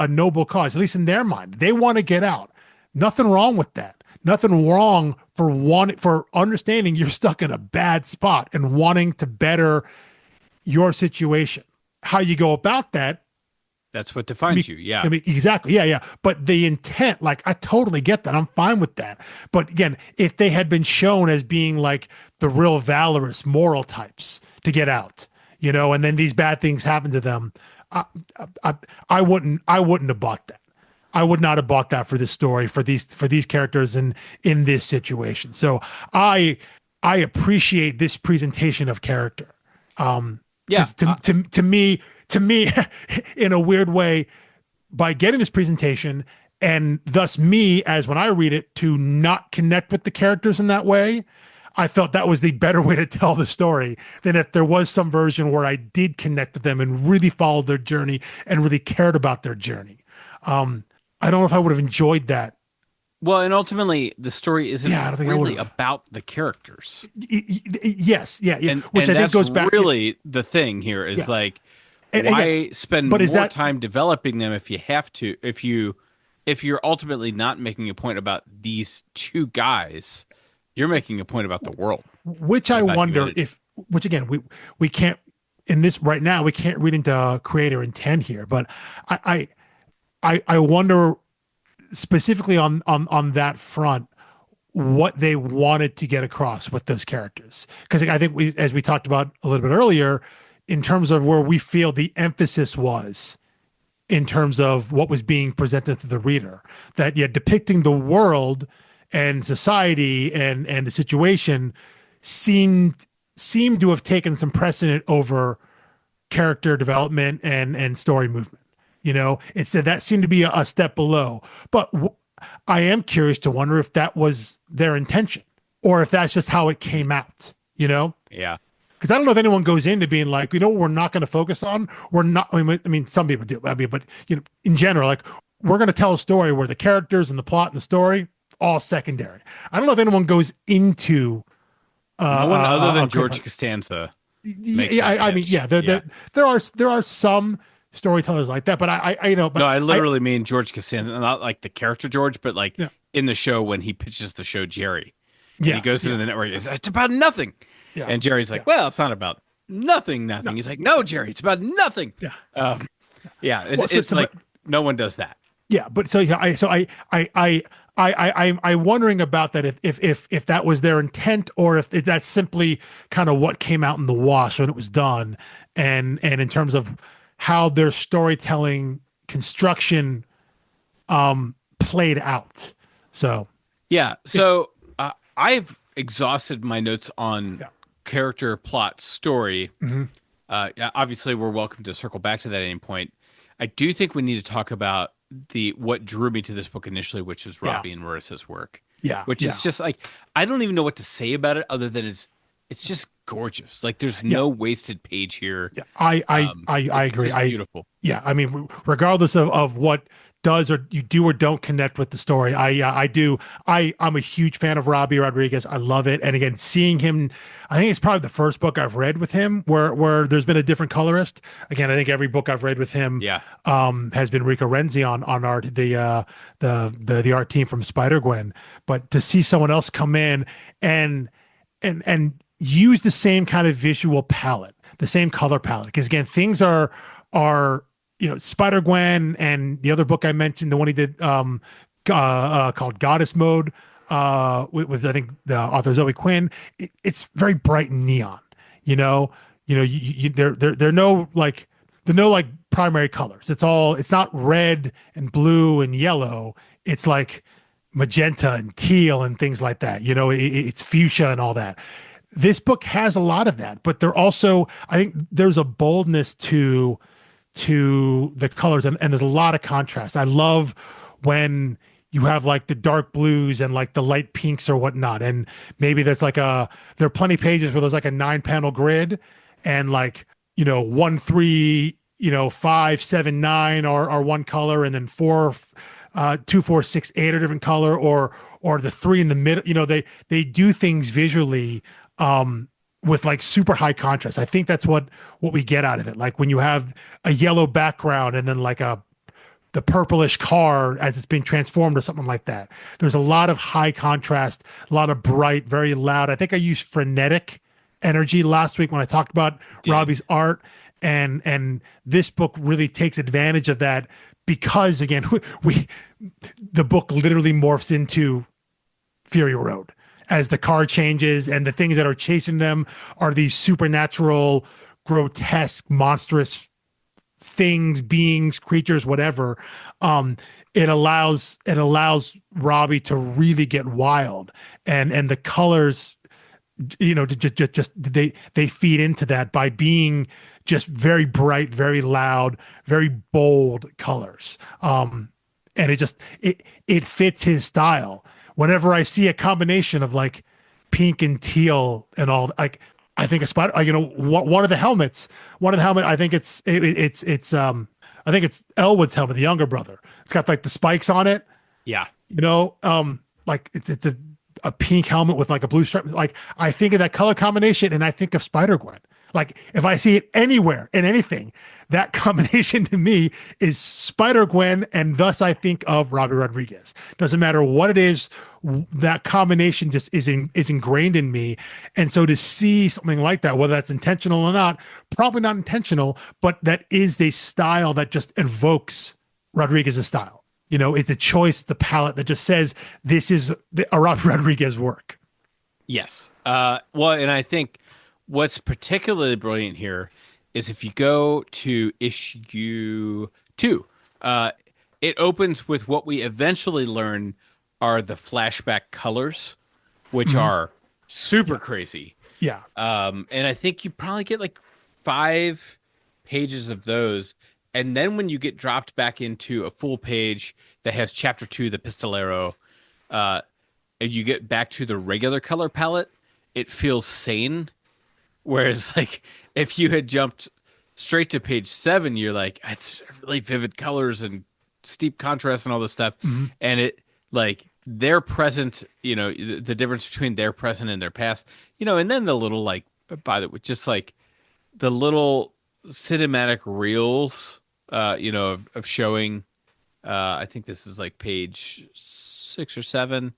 noble cause, at least in their mind. They want to get out. Nothing wrong with that. Nothing wrong for understanding you're stuck in a bad spot and wanting to better your situation. How you go about that That's what defines you. Yeah. exactly. Yeah, yeah. But the intent, like, I totally get that. I'm fine with that. But again, if they had been shown as being like the real valorous moral types to get out, and then these bad things happen to them, I, I wouldn't have bought that. I would not have bought that for this story, for these characters in this situation. So I appreciate this presentation of character. Yeah. Because to me, in a weird way, by getting this presentation and thus me, as when I read it, to not connect with the characters in that way, I felt that was the better way to tell the story than if there was some version where I did connect with them and really followed their journey and really cared about their journey. I don't know if I would have enjoyed that. Well, and ultimately, the story isn't Yeah, I don't think I really would have. about the characters, Yes, yeah, yeah. Which and I think that's goes back. really the thing here is Yeah, like, and again, why spend but is more that time developing them if you have to? If you're ultimately not making a point about these two guys, you're making a point about the world which and I about wonder humanity. which again, we can't in this right now, we can't read into creator intent here, but I wonder specifically on that front what they wanted to get across with those characters. Because I think as we talked about a little bit earlier, in terms of where we feel the emphasis was in terms of what was being presented to the reader, that yeah, depicting the world and society and the situation seemed seem to have taken some precedent over character development and story movement. It said that seemed to be a step below. But I am curious to wonder if that was their intention or if that's just how it came out. Yeah. Because I don't know if anyone goes into being like, what we're not going to focus on. We're not. I mean, some people do. But in general, like we're going to tell a story where the characters and the plot and the story all secondary. I don't know if anyone goes into No one other than okay, George Costanza makes yeah, that I mean, pitch. yeah, Yeah. there are some storytellers like that, but No, but I literally mean George Costanza, not like the character George, but like yeah, in the show when he pitches the show Jerry, and he yeah, goes into yeah, the network, it's about nothing, yeah, and Jerry's yeah, like, well, it's not about nothing, no, nothing. He's like, no, Jerry, it's about nothing. yeah. Um, yeah, Well, it's like no one does that. yeah, but so yeah, I'm wondering about that if that was their intent or if that's simply kind of what came out in the wash when it was done, and in terms of how their storytelling construction played out. So Yeah, yeah, so I've exhausted my notes on yeah, character, plot, story. hmm Yeah, obviously, we're welcome to circle back to that at any point. I do think we need to talk about the what drew me to this book initially, which is yeah, Robbi and Marissa's work, yeah, which yeah, is just like I don't even know what to say about it other than it's just gorgeous. Like there's yeah. no wasted page here. Yeah, I It's agree. just beautiful. Yeah, I mean, regardless of what does or you do or don't connect with the story, I do. I'm a huge fan of Robbi Rodriguez. I love it. And again, seeing him, I think it's probably the first book I've read with him where there's been a different colorist. Again, I think every book I've read with him Yeah, has been Rico Renzi on art, the art team from Spider Gwen. But to see someone else come in and and use the same kind of visual palette, the same color palette. Because again, things are Spider Gwen and the other book I mentioned, the one he did called Goddess Mode, with I think the author Zoe Quinn. It's very bright and neon. You know, they're no like they're no like primary colors. It's not red and blue and yellow. It's like magenta and teal and things like that. It's fuchsia and all that. This book has a lot of that, but I think there's a boldness to the colors, and there's a lot of contrast. I love when you have like the dark blues and like the light pinks or whatnot. And maybe there are plenty of pages where there's like a 9-panel grid and like, 1, 3, 5, 7, 9 are one color, and then 4, 2, 4, 6, 8 are different color, or the 3 in the middle. They do things visually with like super high contrast. I think that's what we get out of it. Like when you have a yellow background and then like the purplish car as it's being transformed or something like that. There's a lot of high contrast, a lot of bright, very loud. I think I used frenetic energy last week when I talked about did. Robbi's art, and this book really takes advantage of that because again, the book literally morphs into Fury Road as the car changes, and the things that are chasing them are these supernatural, grotesque, monstrous things, beings, creatures, whatever. It allows Robbi to really get wild, and the colors, just they feed into that by being just very bright, very loud, very bold colors. And it fits his style. Whenever I see a combination of like pink and teal and all, like I think a spider, one of the helmets, I think I think it's Elwood's helmet, the younger brother. It's got like the spikes on it, Yeah. like it's a pink helmet with like a blue stripe. Like I think of that color combination and I think of Spider-Gwen. Like if I see it anywhere in anything, that combination to me is Spider-Gwen, and thus I think of Robbi Rodriguez. Doesn't matter what it is, that combination just is ingrained in me. And so to see something like that, whether that's intentional or not, probably not intentional, but that is a style that just evokes Rodriguez's style. It's a choice, the palette that just says this is a Robbi Rodriguez work. Yes. Well, and I think what's particularly brilliant here is if you go to issue 2, it opens with what we eventually learn are the flashback colors, which are super crazy. Yeah. And I think you probably get like 5 pages of those. And then when you get dropped back into a full page that has chapter 2, the Pistolero, uh, and you get back to the regular color palette, it feels sane. Whereas, like, if you had jumped straight to page 7, you're like, it's really vivid colors and steep contrast and all this stuff. Mhm. And it, like, their present, the difference between their present and their past, and then the little, like, by the way, just like the little cinematic reels, of showing, I think this is like page 6 or 7,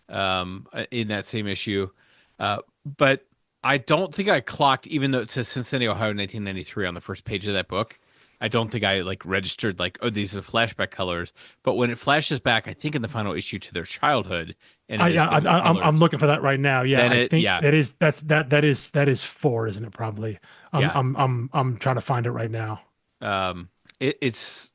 in that same issue. But I don't think I clocked, even though it says Cincinnati, Ohio, 1993 on the first page of that book. I don't think I like registered like, oh, these are flashback colors. But when it flashes back, I think in the final issue to their childhood, and it is those I'm colors, looking for that right now. Yeah, then I it, think yeah, that is 4, isn't it? Probably. I'm yeah, I'm I'm I'm trying to find it right now. it's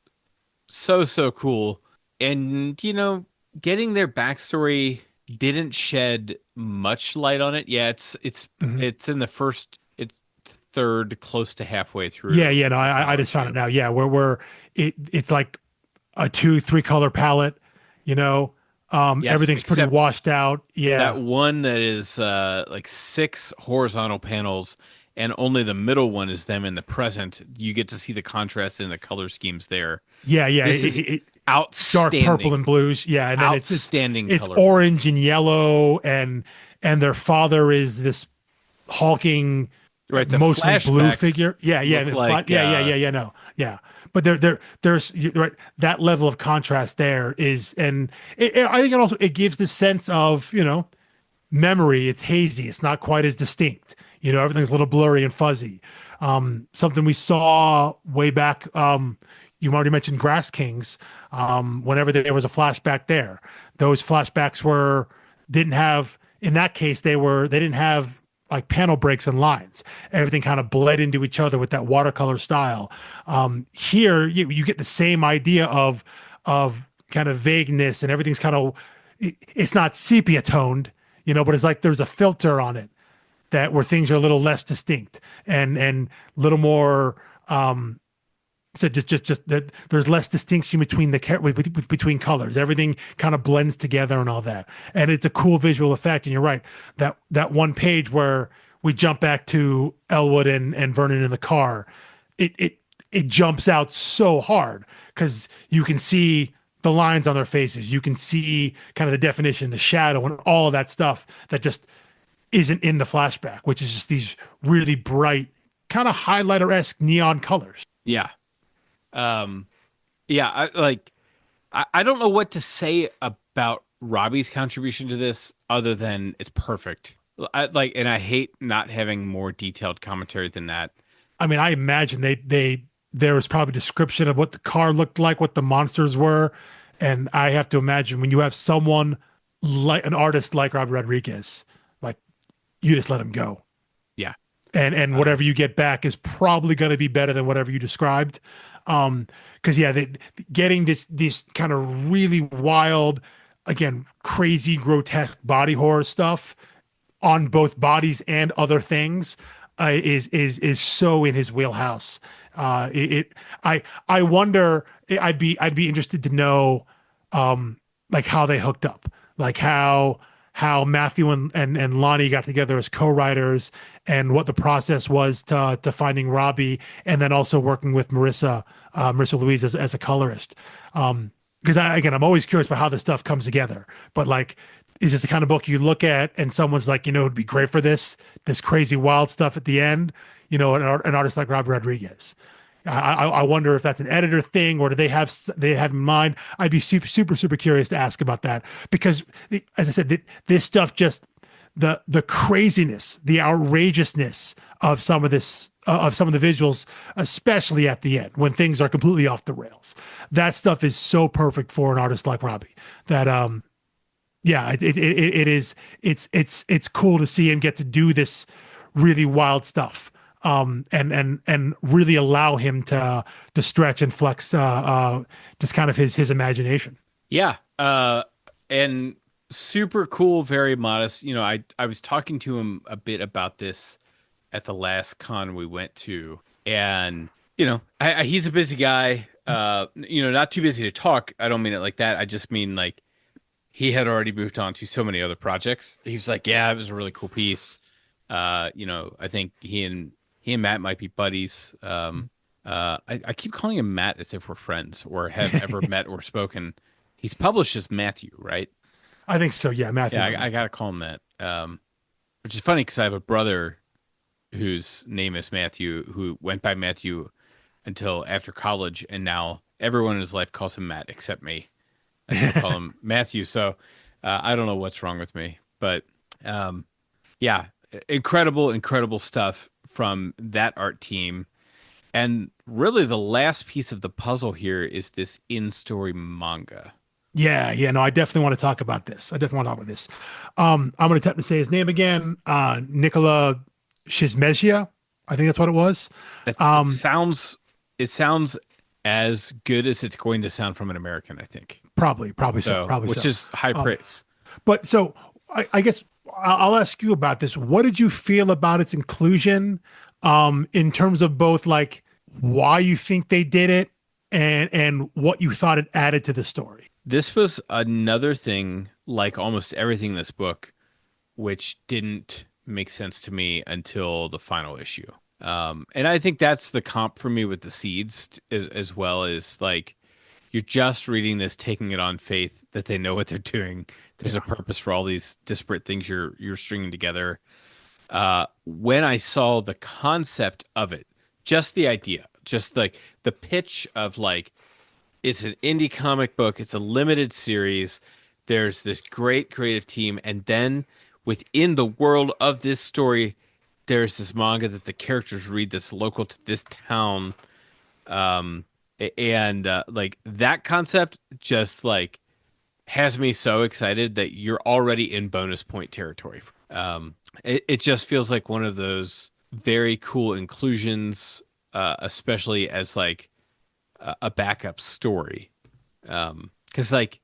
so cool, and getting their backstory didn't shed much light on it. Yeah, it's Mhm. it's in the first, it's third, close to halfway Yeah, through yeah, no, the I final just found it issue. now. Yeah, where it's like a 2, 3 color palette, you know. Yes, Everything's pretty except washed out. that Yeah. one that is like 6 horizontal panels, and only the middle one is them in the present. You get to see the contrast in the color schemes there. Yeah, yeah. This is Dark purple and outstanding, blues. Yeah, and then outstanding it's color work. orange and yellow, and their father is this hulking, Right, the mostly blue flashbacks figure. Yeah, yeah, look like yeah. No, yeah. But right, that level of contrast there is, and I think it gives the sense of memory. It's hazy. It's not quite as distinct. Everything's a little blurry and fuzzy. Something we saw way back. You already mentioned Grass Kings. Whenever there was a flashback there, those flashbacks didn't have. In that case, they didn't have like panel breaks and lines. Everything kind of bled into each other with that watercolor style. Here, you get the same idea of kind of vagueness, and everything's kind of, it's not sepia toned, but it's like there's a filter on it that where things are a little less distinct and a little more. So just that there's less distinction between between colors. Everything kind of blends together and all that, and it's a cool visual effect. And you're right, that one page where we jump back to Elwood and Vernon in the car, it jumps out so hard because you can see the lines on their faces. You can see kind of the definition, the shadow, and all of that stuff that just isn't in the flashback, which is just these really bright, kind of highlighter-esque neon colors. yeah. Um, yeah, I don't know what to say about Robbie's contribution to this other than it's perfect. And I hate not having more detailed commentary than that. I mean, I imagine there was probably description of what the car looked like, what the monsters were, and I have to imagine when you have someone like an artist like Robbi Rodriguez, like you just let him go, Yeah. and whatever you get back is probably going to be better than whatever you described. Because yeah, getting this kind of really wild, again, crazy, grotesque body horror stuff on both bodies and other things is so in his wheelhouse. I wonder. I'd be interested to know, like how they hooked up, like how Matthew and Lonnie got together as co-writers, and what the process was to finding Robbi, and then also working with Marissa Louise as a colorist. Because I'm always curious about how this stuff comes together. But like, is this the kind of book you look at and someone's like, it'd be great for this crazy wild stuff at the end? An artist like Robbi Rodriguez. I wonder if that's an editor thing, or do they have in mind? I'd be super curious to ask about that, because as I said, this stuff, just the craziness, the outrageousness of some of this, of some of the visuals, especially at the end when things are completely off the rails. That stuff is so perfect for an artist like Robbi that yeah, it is. It's cool to see him get to do this really wild stuff, and really allow him to stretch and flex, just kind of his imagination. Yeah. And super cool, very modest. I was talking to him a bit about this at the last con we went to, and he's a busy guy. Not too busy to talk. I don't mean it like that. I just mean like he had already moved on to so many other projects. He was like, "Yeah, it was a really cool piece." I think he and Matt might be buddies. I keep calling him Matt as if we're friends or have ever met or spoken. He's published as Matthew, right? I think so. Yeah, Matthew Yeah, I Erman. gotta call him that. Which is funny because I have a brother whose name is Matthew, who went by Matthew until after college, and now everyone in his life calls him Matt except me. I still call him Matthew, so I don't know what's wrong with me, but um, yeah, incredible, incredible stuff from that art team. And really, the last piece of the puzzle here is this in-story manga. Yeah, yeah, no, I definitely want to talk about this. I definitely want to talk about this. I'm going to attempt to say his name again. Nicola Shizmezia. I think that's what it was. That's Um, it sounds as good as it's going to sound from an American, I think. probably so, So, probably which so. is high Um, praise. but so I guess I'll ask you about this. What did you feel about its inclusion, in terms of both like why you think they did it and what you thought it added to the story? This was another thing, like almost everything in this book, which didn't make sense to me until the final issue. And I think that's the comp for me with the seeds, as well as like you're just reading this, taking it on faith that they know what they're doing. There's a Yeah. purpose for all these disparate things you're stringing together. When I saw the concept of it, just the idea, just like the pitch of like it's an indie comic book, it's a limited series. There's this great creative team, and then within the world of this story, there's this manga that the characters read that's local to this town. And like that concept just like has me so excited that you're already in bonus point territory. It just feels like one of those very cool inclusions, especially as like a backup story. Because like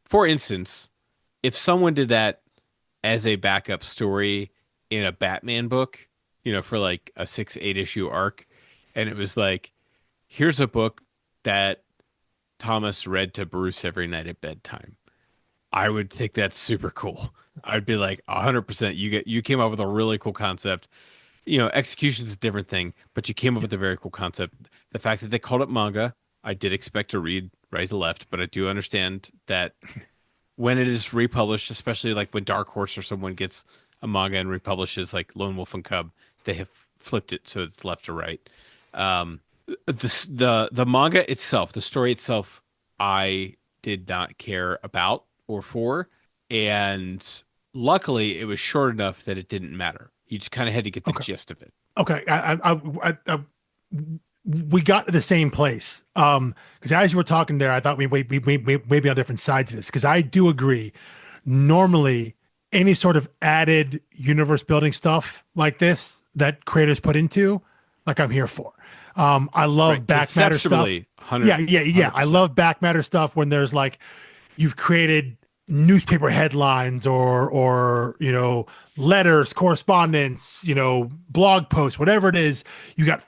for instance, if someone did that as a backup story in a Batman book, for like a 6-8 issue arc, and it was like, here's a book that Thomas read to Bruce every night at bedtime. I would think that's super cool. I'd be like 100%. You came up with a really cool concept. Execution's a different thing, but you came up with a very cool concept. The fact that they called it manga, I did expect to read right to left, but I do understand that when it is republished, especially like when Dark Horse or someone gets a manga and republishes like Lone Wolf and Cub, they have flipped it so it's left to right. Um, the manga itself, the story itself, I did not care about or for, and luckily it was short enough that it didn't matter. You just kind of had to get the Okay. gist of it. Okay. We got to the same place. Because as you were talking there, I thought we may be on different sides of this. Because I do agree. Normally, any sort of added universe building stuff like this that creators put into, like I'm here for. I love Right. back matter stuff. Conceptually, Yeah, 100, yeah. I 100%. love back matter stuff when there's like you've created newspaper headlines or letters, correspondence, blog posts, whatever it is. You got,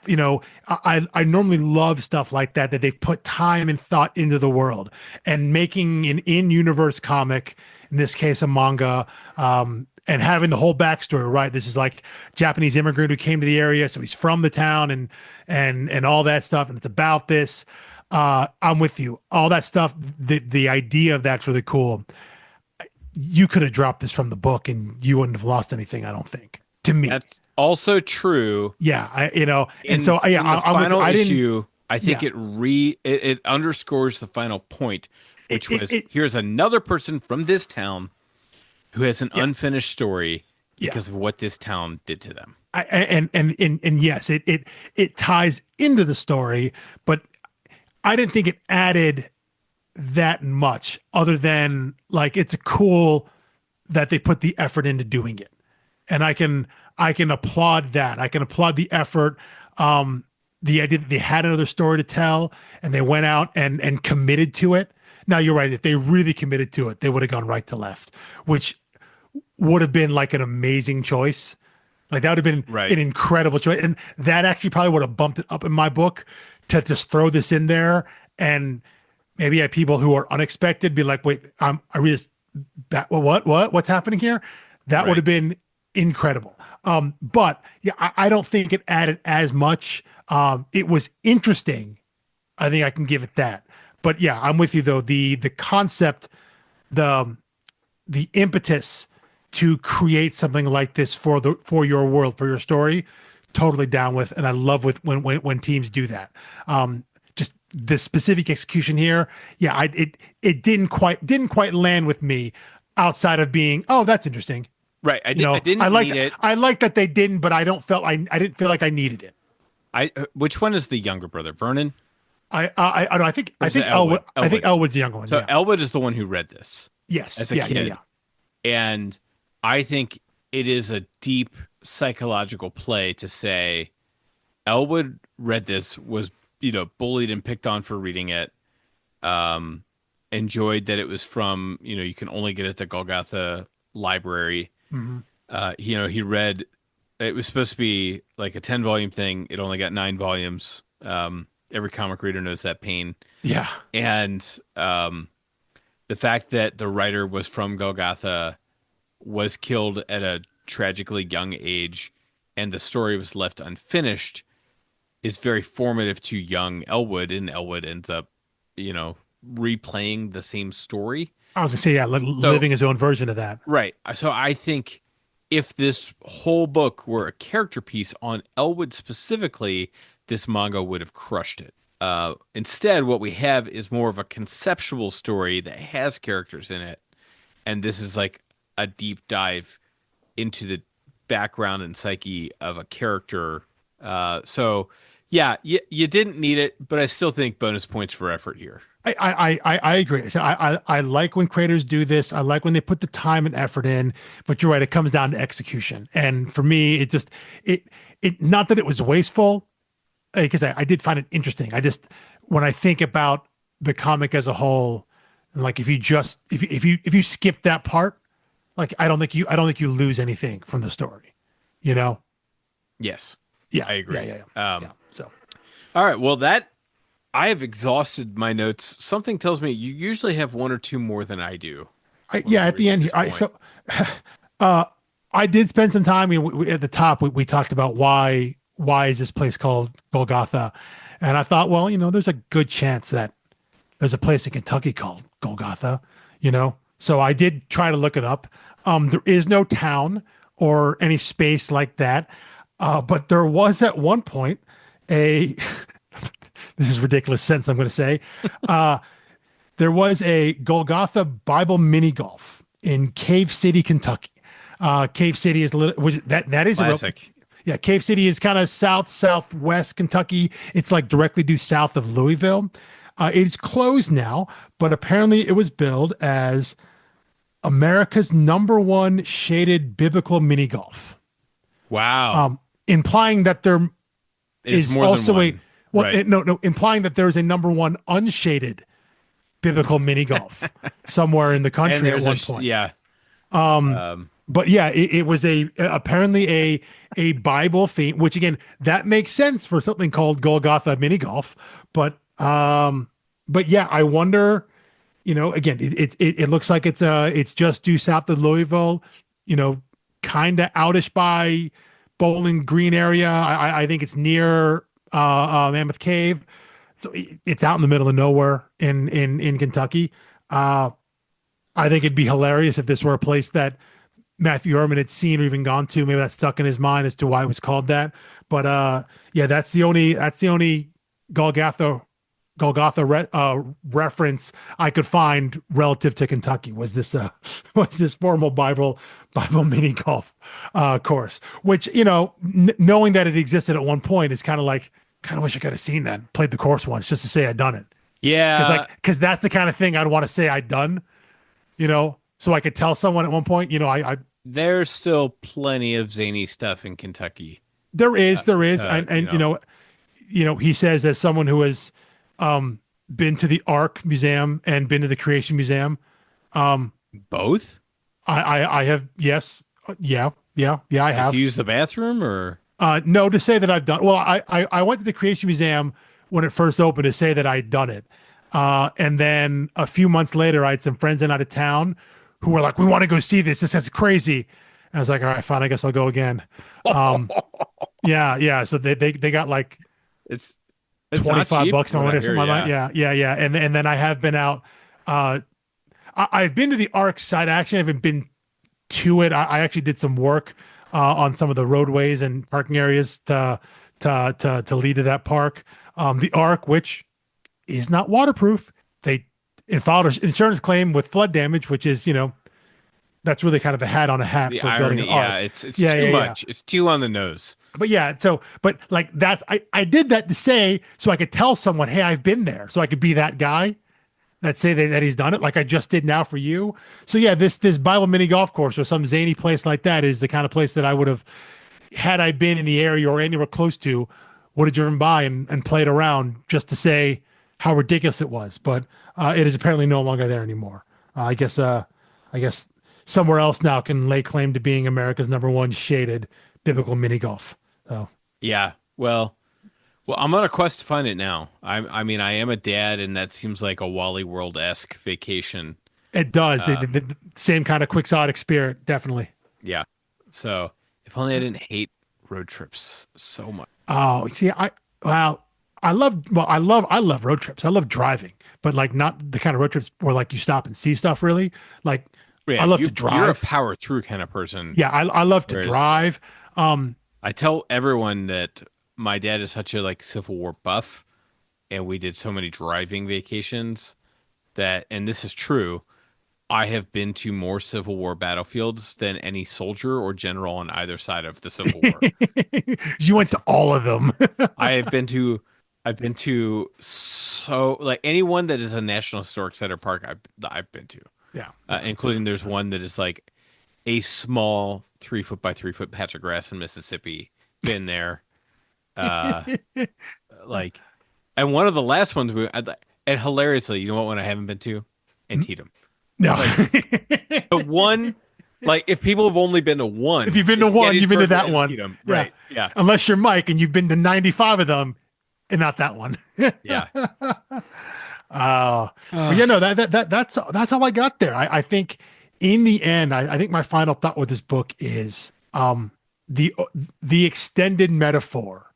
I normally love stuff like that they've put time and thought into the world and making an in-universe comic, in this case a manga, and having the whole backstory, right? This is like Japanese immigrant who came to the area, so he's from the town and all that stuff, and it's about this. I'm with you. All that stuff, the idea of that's really cool. You could have dropped this from the book and you wouldn't have lost anything, I don't think. To me. That's also true. Yeah, and In so yeah, in the I'm with you. final I didn't issue, I think yeah. it underscores the final point, It, which it, was it here's another person from this town who has an yeah. unfinished story Yeah. because of what this town did to them. And yes, it ties into the story, but I didn't think it added that much other than like it's cool that they put the effort into doing it. And I can applaud that. I can applaud the effort. The idea that they had another story to tell and they went out and committed to it. Now you're right. If they really committed to it, they would have gone right to left, which would have been like an amazing choice. Like that would have been Right. an incredible choice. And that actually probably would have bumped it up in my book to just throw this in there and maybe have people who are unexpected be like, wait, I read this back. What's happening here? That would Right. have been incredible. But yeah, I don't think it added as much. It was interesting. I think I can give it that. But yeah, I'm with you though. The concept, the the impetus to create something like this for your world, for your story, totally down with. And I love with when teams do that. Just the specific execution here, yeah, it didn't quite land with me outside of being, oh, that's interesting. Right. I I didn't like need it. I like that they didn't, but I didn't feel like I needed it. Which one is the younger brother? Vernon? I don't know, Or I is it think Elwood. Elwood? I think Elwood. Elwood's the younger one. So Yeah. Elwood is the one who read this Yes. as a Yeah. Yeah. kid. Yeah. And I think it is a deep psychological play to say Elwood read this, was, bullied and picked on for reading it, um, enjoyed that it was from, you can only get it at the Golgotha library. Hmm. He read, it was supposed to be like a 10 volume thing. It only got 9 volumes. Every comic reader knows that pain. Yeah. And the fact that the writer was from Golgotha, was killed at a tragically young age, and the story was left unfinished is very formative to young Elwood, and Elwood ends up, replaying the same story. I was gonna say, yeah, So, living his own version of that. right. So I think if this whole book were a character piece on Elwood specifically, this manga would have crushed it. Instead, what we have is more of a conceptual story that has characters in it, and this is like a deep dive into the background and psyche of a character. So yeah, you didn't need it, but I still think bonus points for effort here. I agree. So I like when creators do this. I like when they put the time and effort in. But you're right; it comes down to execution. And for me, it not that it was wasteful, because I did find it interesting. I just when I think about the comic as a whole, and like if you skip that part, like I don't think you lose anything from the story. You know? Yes, Yeah. I Yeah. agree. Yeah. Yeah. Yeah. So. All right, well that I have exhausted my notes. Something tells me you usually have one or two more than I do when we Yeah, at the reach end this here, I point. so I did spend some time. At the top, we talked about why is this place called Golgotha, and I thought, well, there's a good chance that there's a place in Kentucky called Golgotha. So I did try to look it up. There is no town or any space like that, but there was at one point a. This is ridiculous sentence I'm going to say. There was a Golgotha Bible mini golf in Cave City, Kentucky. Cave City is a little, which that is a real, Classic. yeah. Cave City is kind of southwest Kentucky. It's like directly due south of Louisville. It's closed now, but apparently it was billed as America's #1 shaded biblical mini golf, Wow. implying that there It's is more than also a one. well, Right. no, implying that there's a #1 unshaded biblical mini golf somewhere in the And country at there's one point. yeah. But yeah, it was apparently a Bible theme, which again that makes sense for something called Golgotha mini golf. But yeah, I wonder. Again, it looks like it's just due south of Louisville. Kind of outish by Bowling Green area. I think it's near Mammoth Cave. So it's out in the middle of nowhere in Kentucky. I think it'd be hilarious if this were a place that Matthew Erman had seen or even gone to. Maybe that stuck in his mind as to why it was called that. But yeah, that's the only Golgotha reference I could find relative to Kentucky was this was this formal Bible mini golf course, which knowing that it existed at one point is kind of wish I could have seen that, played the course once just to say I'd done it, Yeah. because that's the kind of thing I'd want to say I'd done, so I could tell someone at one point, I There's still plenty of zany stuff in Kentucky. there is To, and he says as someone who has been to the Ark Museum and been to the Creation Museum. Um, Both? I have, yes, yeah, I Like to have. use the bathroom or? No, to say that I've done. Well, I went to the Creation Museum when it first opened to say that I'd done it, and then a few months later, I had some friends in out of town who were like, "We want to go see this. This is crazy." And I was like, "All right, fine. I guess I'll go again." Um, yeah, yeah. So they got like It's it's not 25 cheap bucks from on what it I or hear, something like that. yeah. Yeah. And then I have been out. Uh, I've been to the Arc site. I actually haven't been to it. I actually did some work on some of the roadways and parking areas to lead to that park. The Arc, which is not waterproof, it filed an insurance claim with flood damage, which is that's really kind of a hat on a hat The for building an irony, yeah, Arc. it's Yeah, too yeah, yeah. much. It's too on the nose. But yeah, so but like that's I did that to say so I could tell someone, hey, I've been there, so I could be that guy that say that he's done it, like I just did now for you. So yeah, this Bible mini golf course or some zany place like that is the kind of place that I would have, had I been in the area or anywhere close to, would have driven by and played around just to say how ridiculous it was. But it is apparently no longer there anymore. I guess somewhere else now can lay claim to being America's number one shaded biblical mini golf. So Yeah. Well, I'm on a quest to find it now. I mean, I am a dad, and that seems like a Wally World-esque vacation. it does. Uh, The same kind of quixotic spirit, definitely. yeah. So if only I didn't hate road trips so much. Oh, see, well, I love road trips. I love driving, but like not the kind of road trips where like you stop and see stuff really. Like Yeah, I love to you're a drive. power through kind of person. Yeah, I love to Whereas drive. I tell everyone that my dad is such a like Civil War buff, and we did so many driving vacations that, and this is true, I have been to more Civil War battlefields than any soldier or general on either side of the Civil War. You went to all of them. I have been to, I've been to so like anyone that is a National Historic Center park, I've been to, Yeah. including there's one that is like a small 3 foot by 3 foot patch of grass in Mississippi. Been there, uh, like, and one of the last ones and hilariously, you know what one I haven't been to? Antietam. No. It's like the one, like if people have only been to one, If you've been to it's one, you've been to Gettysburg that and one. Antietam. Yeah. Right. Yeah. Unless you're Mike and you've been to 95 of them and not that one. Yeah. But yeah, no, that's how I got there. I think in the end, I think my final thought with this book is the extended metaphor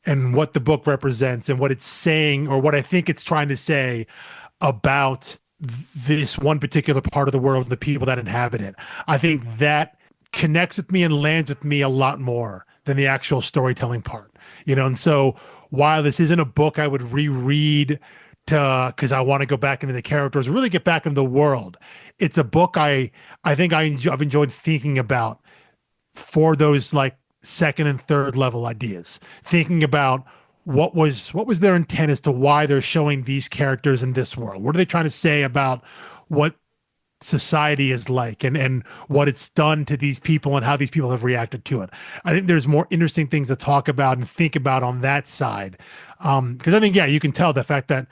and what the book represents and what it's saying or what I think it's trying to say about this one particular part of the world and the people that inhabit it. I think that connects with me and lands with me a lot more than the actual storytelling part, and so while this isn't a book I would reread to because I want to go back into the characters, really get back into the world, it's a book I think I've enjoyed thinking about for those like second and third level ideas, thinking about what was their intent as to why they're showing these characters in this world. What are they trying to say about what society is like and what it's done to these people and how these people have reacted to it. I think there's more interesting things to talk about and think about on that side. Because I think, yeah, you can tell the fact that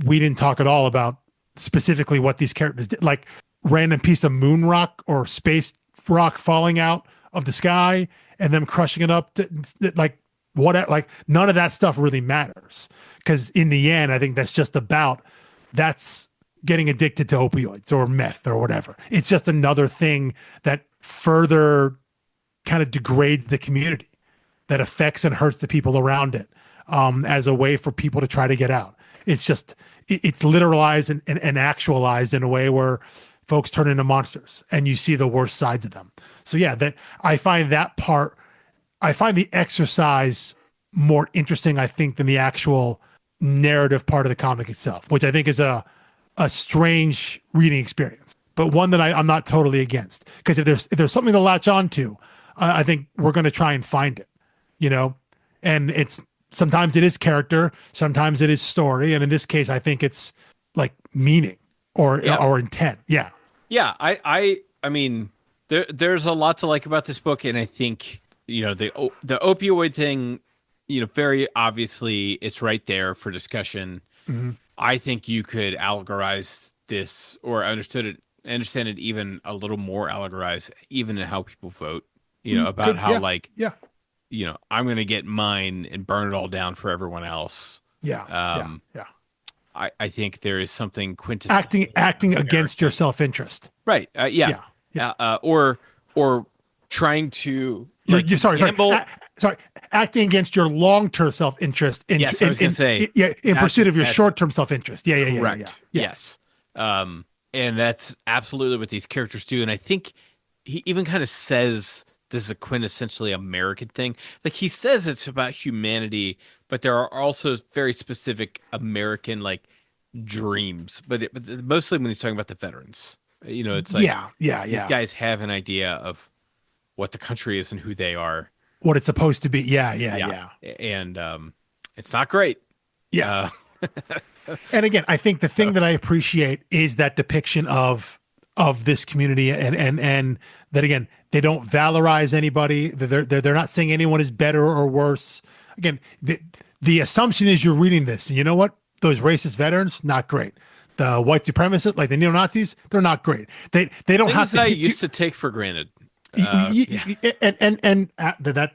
we didn't talk at all about specifically what these characters did, like random piece of moon rock or space rock falling out of the sky and them crushing it up like what, like none of that stuff really matters because in the end I think that's getting addicted to opioids or meth or whatever. It's just another thing that further kind of degrades the community, that affects and hurts the people around it, as a way for people to try to get out. It's literalized and actualized in a way where folks turn into monsters and you see the worst sides of them. So yeah, I find the exercise more interesting, I think, than the actual narrative part of the comic itself, which I think is a strange reading experience, but one that I'm not totally against. Because if there's something to latch on to, I think we're going to try and find it, and it's sometimes it is character, sometimes it is story. And in this case, I think it's like meaning or intent. Yeah. Yeah. I mean, there's a lot to like about this book. And I think, the opioid thing, very obviously it's right there for discussion. Mm-hmm. I think you could allegorize this or understand it even a little more allegorized, even in how people vote. About Could, how yeah, like yeah, I'm going to get mine and burn it all down for everyone else. yeah, yeah, Um, yeah. I think there is something quintessentially Acting against your American. self-interest. Right. Yeah. Yeah, yeah. Or trying to You're sorry, sorry, gamble. sorry. Acting against your long-term self-interest Yes, I was going to say yeah, in pursuit of your that's short-term self-interest. Yeah, yeah, yeah, yeah, yeah, correct. yeah. Yes. And that's absolutely what these characters do. And I think he even kind of says this is a quintessentially American thing. Like he says it's about humanity, but there are also very specific American like dreams. But mostly when he's talking about the veterans, it's like Yeah, yeah, these yeah. guys have an idea of what the country is and who they are. What it's supposed to be. Yeah, yeah, Yeah. yeah. And it's not great. Yeah. Uh, And again, I think the thing that I appreciate is that depiction of this community, and that again, they don't valorize anybody. They're not saying anyone is better or worse. Again, the assumption is you're reading this, and you know what? Those racist veterans, not great. The white supremacists, like the neo Nazis, they're not great. They don't have things to I hit you. used to take for granted. Yeah.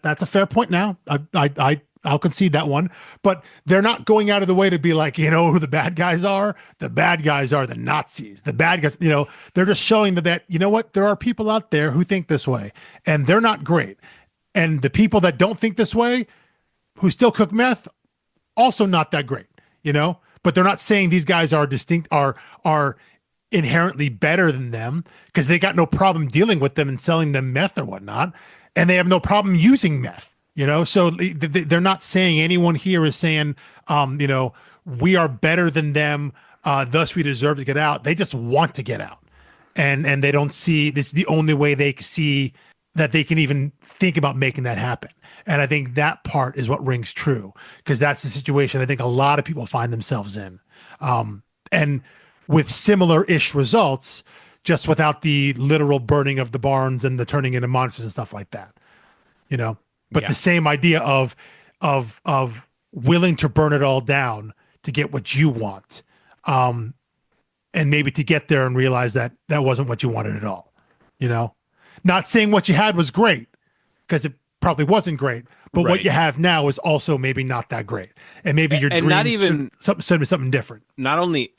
That's a fair point. Now, I'll concede that one, but they're not going out of the way to be like, who the bad guys are. The bad guys are the Nazis. The bad guys, they're just showing that you know what, there are people out there who think this way, and they're not great. And the people that don't think this way, who still cook meth, also not that great. But they're not saying these guys are distinct, are inherently better than them, because they got no problem dealing with them and selling them meth or whatnot, and they have no problem using meth. So they're not saying anyone here is saying, we are better than them, thus we deserve to get out. They just want to get out, and they don't see this is the only way they see that they can even think about making that happen. And I think that part is what rings true, because that's the situation I think a lot of people find themselves in, and with similar-ish results, just without the literal burning of the barns and the turning into monsters and stuff like that. But Yeah. the same idea of willing to burn it all down to get what you want, and maybe to get there and realize that that wasn't what you wanted at all. Not saying what you had was great, because it probably wasn't great, but what Right. you have now is also maybe not that great, and maybe your And dreams not even should be something different. not only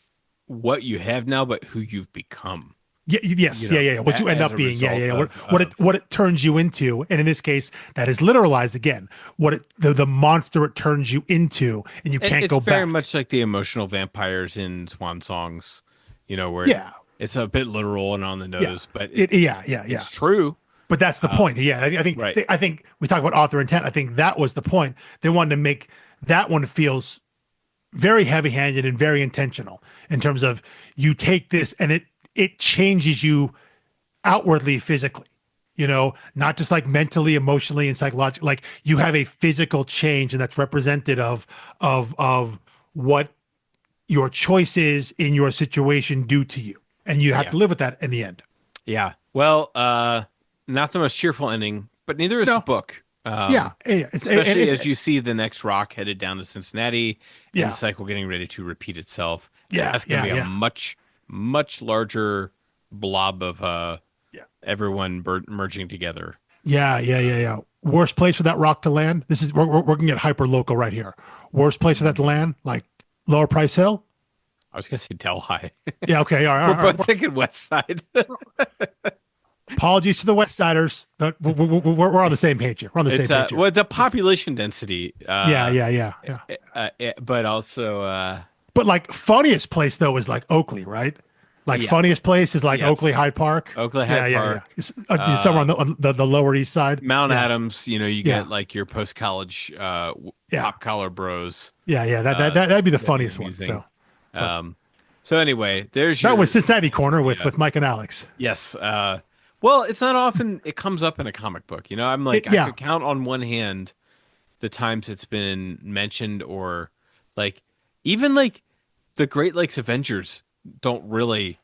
what you have now, but who you've become. Yeah, yes, You know, yeah. What you end as up a being, yeah, result yeah. of What it turns you into, and in this case, that is literalized again. The monster it turns you into, and you can't it's go very back. much like the emotional vampires in Swan songs, where Yeah, it's a bit literal and on the yeah, nose, but yeah, yeah. it's true. But that's the point. Yeah, I think Right. I think we talk about author intent. I think that was the point. They wanted to make that one feels very heavy-handed and very intentional in terms of you take this and it changes you outwardly, physically. Not just like mentally, emotionally, and psychologically. Like you have a physical change, and that's represented of what your choices in your situation do to you, and you have Yeah. to live with that in the end. Yeah. Well, not the most cheerful ending, but neither is the No, book. yeah, yeah. Especially as you see the next rock headed down to Cincinnati, and Yeah. the cycle getting ready to repeat itself. Yeah, That's going to yeah, be a yeah. much larger blob of Yeah. everyone merging together. Yeah. Worst place for that rock to land. This is we're gonna get hyper local right here. Worst place for that to land, like Lower Price Hill. I was going to say Delhi. Yeah. Okay. All right. We're All right. both thinking West Side. Apologies to the West Siders, but we're on the same page here. We're on the same It's page here. well, the population density. Yeah. But also, But like funniest place though is like Oakley, right? Like yes. funniest place is like Yes. Oakley Hyde Park. Oakley Hyde Park. Yeah. It's, somewhere on the Lower East Side. Mount Yeah. Adams. You Yeah. get like your post college Yeah. pop collar bros. Yeah. That'd be the funniest one. amusing. So So anyway, there's that your was Cincinnati Corner with Mike and Alex. yes. Well, it's not often it comes up in a comic book. I'm like Yeah. I could count on one hand the times it's been mentioned, or like even like the Great Lakes Avengers don't really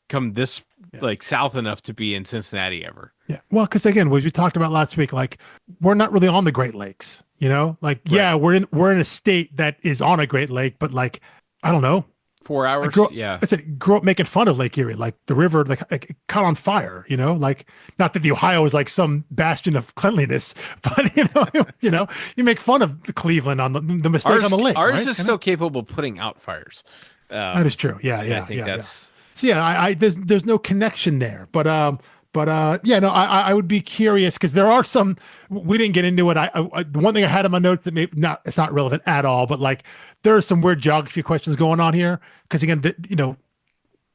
come this like south enough to be in Cincinnati ever. Yeah. Well, because again, as we talked about last week, like we're not really on the Great Lakes, like, yeah, we're in a state that is on a Great Lake, but like I don't know. 4 hours. Yeah. I said, grew up making fun of Lake Erie, like the river, like it caught on fire, like not that the Ohio is like some bastion of cleanliness, but you make fun of Cleveland on the mistake on the lake, Ours right? is still capable of putting out fires. That is true. Yeah, And I yeah, think yeah, yeah. that's So yeah, there's no connection there, but yeah, no, I would be curious because there are some we didn't get into it. The one thing I had in my notes that maybe not it's not relevant at all, but like there are some weird geography questions going on here because again, you mentioned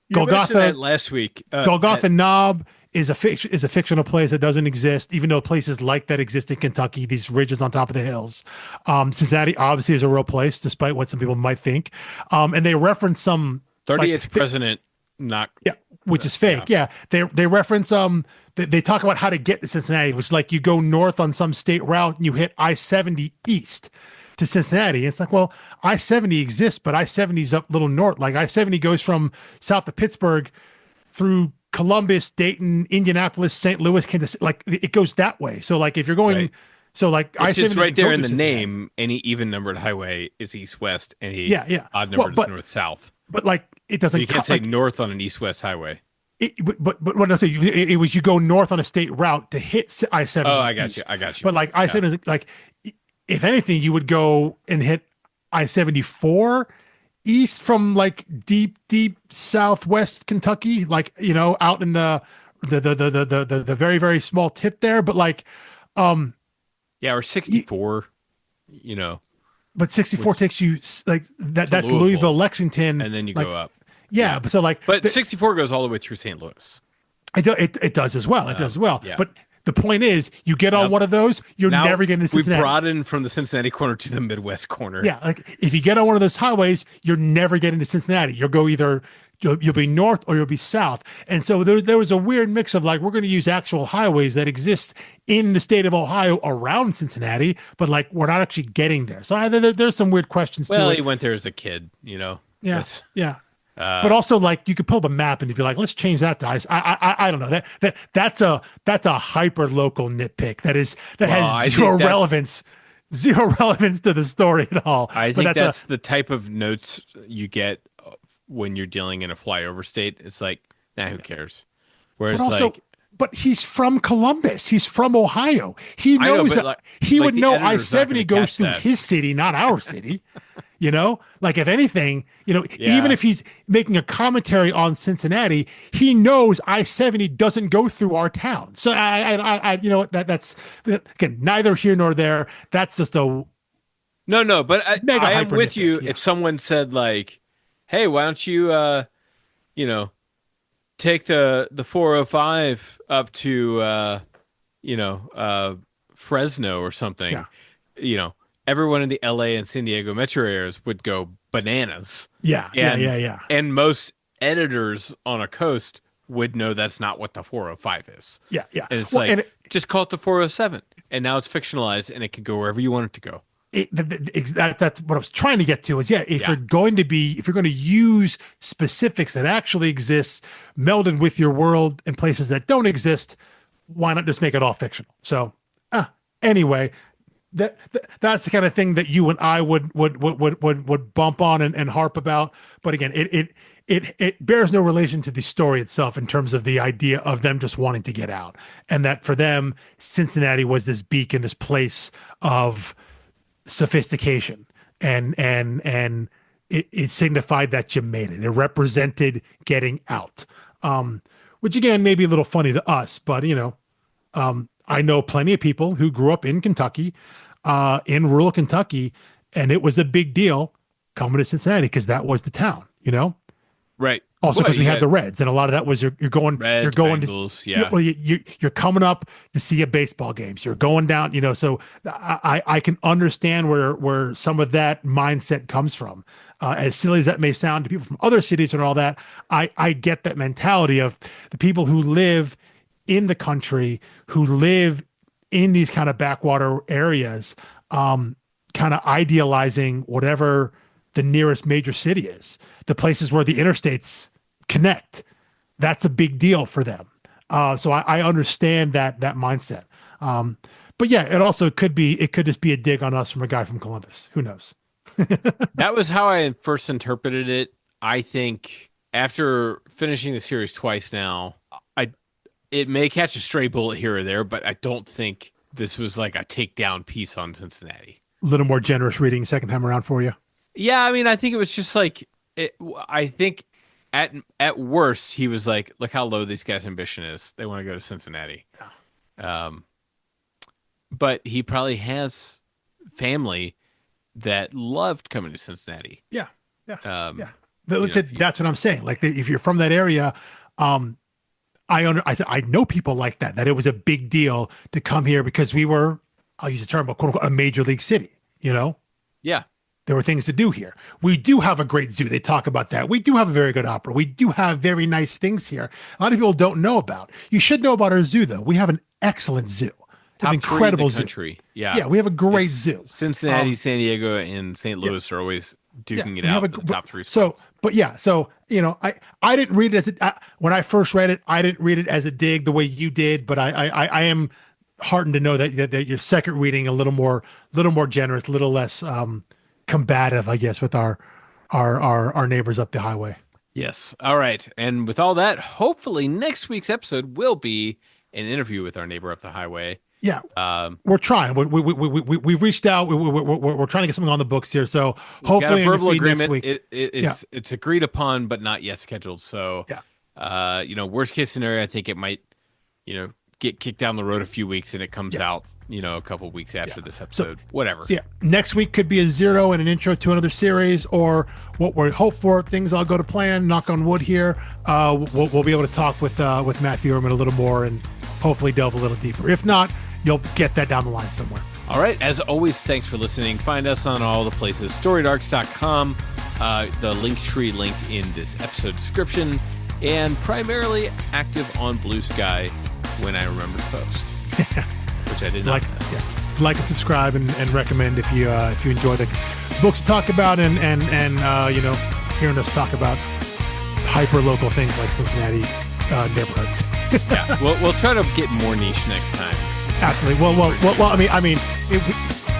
that Golgotha last week. Golgotha Knob is a fictional place that doesn't exist, even though places like that exist in Kentucky, these ridges on top of the hills. Cincinnati obviously is a real place, despite what some people might think. And they reference some 30th president not yeah, which is fake. Yeah. They reference they talk about how to get to Cincinnati, which is like you go north on some state route and you hit I-70 east to Cincinnati. It's like, well, I-70 exists, but I-70 is up a little north. Like I-70 goes from south of Pittsburgh through Columbus, Dayton, Indianapolis, St. Louis, Kansas. Like it goes that way. So like if you're going, right. so like It's just I-70 right there in the Cincinnati. name. Any even numbered highway is east west. Any Yeah. odd Well, numbered is north south. but like it doesn't. So you can't say north on an east west highway. But what I say, it was you go north on a state route to hit I-70. Oh, I got east. you. I got you. But like I-70, like if anything, you would go and hit I-74 east from like deep southwest Kentucky, like out in the very very small tip there. But like, yeah, or 64. But 64 takes you like that. That's Louisville. Louisville, Lexington, And then you like, go up. Yeah, but so like, But 64 goes all the way through St. Louis. it does as well. It does as well. Yeah. But the point is, you get on one of those, you're Now, never getting to Cincinnati. We broadened from the Cincinnati corner to the Midwest corner. Yeah, like if you get on one of those highways, you're never getting to Cincinnati. You'll go either you'll be north or you'll be south. And so there was a weird mix of like we're going to use actual highways that exist in the state of Ohio around Cincinnati, but like we're not actually getting there. So there's some weird questions. Well, to it. he went there as a kid, Yeah, That's, yeah. But also, like, you could pull up a map and you'd be like, "Let's change that to ice." I don't know that's a hyper local nitpick that has zero relevance to the story at all. I think that's the type of notes you get when you're dealing in a flyover state. It's like, nah, who cares? Whereas, but he's from Columbus. He's from Ohio. He knows that he would know I-70 goes through his city, not our city. Like if anything, even if he's making a commentary on Cincinnati, he knows I-70 doesn't go through our town. So that's again, neither here nor there. That's just a no, but I am with you. Yeah. If someone said like, hey, why don't you, take the 405 up to, Fresno or something, everyone in the LA and San Diego metro areas would go bananas. Yeah. And most editors on a coast would know that's not what the 405 is. Yeah. And it's just call it the 407. And now it's fictionalized and it can go wherever you want it to go. That's what I was trying to get to is if you're going to use specifics that actually exist melded with your world in places that don't exist, why not just make it all fictional? So anyway, that's the kind of thing that you and I would bump on and harp about. But again, it bears no relation to the story itself in terms of the idea of them just wanting to get out, and that for them, Cincinnati was this beacon, this place of sophistication, and it signified that you made it. It represented getting out, which again may be a little funny to us, but I know plenty of people who grew up in Kentucky, in rural Kentucky, and it was a big deal coming to Cincinnati because that was the town, Right. Also, because we had the Reds, and a lot of that was you're going Bengals, to you're coming up to see a baseball games. You're going down, So I can understand where some of that mindset comes from. As silly as that may sound to people from other cities and all that, I get that mentality of the people who live in the country, who live in these kind of backwater areas, kind of idealizing whatever the nearest major city is, the places where the interstates connect. That's a big deal for them. So I understand that mindset. But yeah, it could just be a dig on us from a guy from Columbus. Who knows? That was how I first interpreted it. I think after finishing the series twice now, I it may catch a stray bullet here or there, but I don't think this was like a takedown piece on Cincinnati. A little more generous reading second time around for you. Yeah, I mean, I think it was just like I think at worst he was like, look how low these guys' ambition is. They want to go to Cincinnati. Um, but he probably has family that loved coming to Cincinnati. Yeah, yeah, Um, yeah. But that's what I'm saying. Like, if you're from that area, I said I know people like that. That it was a big deal to come here because we were, I'll use the term, quote unquote, a major league city. You know, yeah, there were things to do here. We do have a great zoo. They talk about that. We do have a very good opera. We do have very nice things here. A lot of people don't know about. You should know about our zoo, though. We have an excellent zoo. top An incredible three in the country. zoo. Yeah, Yeah, we have a great zoo. Cincinnati, San Diego, and St. Louis are always duking it we have out for the top three So, spots. but yeah, so I didn't read it as when I first read it. I didn't read it as a dig the way you did, but I am heartened to know that your second reading a little more generous, a little less combative, I guess, with our neighbors up the highway. Yes. All right. And with all that, hopefully next week's episode will be an interview with our neighbor up the highway. Yeah, we're trying. We've reached out. We're trying to get something on the books here. So hopefully, got a verbal agreement. next week. It's agreed upon, but not yet scheduled. So, worst case scenario, I think it might, get kicked down the road a few weeks and it comes out, a couple weeks after this episode. Whatever. Yeah, next week could be a zero and an intro to another series, or what we hope for. Things all go to plan. Knock on wood here. We'll be able to talk with Matthew Erman a little more and hopefully delve a little deeper. If not, you'll get that down the line somewhere. All right. As always, thanks for listening. Find us on all the places. StoryDarks.com, the Linktree link in this episode description, and primarily active on Blue Sky when I remember to post, which I did not. Like and subscribe and recommend if you enjoy the books to talk about and hearing us talk about hyper local things like Cincinnati neighborhoods. Yeah, we'll try to get more niche next time. Absolutely. Well. I mean,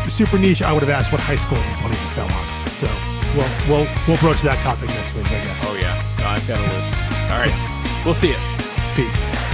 super niche. I would have asked what high school Tony fell on. So we'll broach that topic next week, I guess. Oh yeah, no, I've got a list. All right, we'll see you. Peace.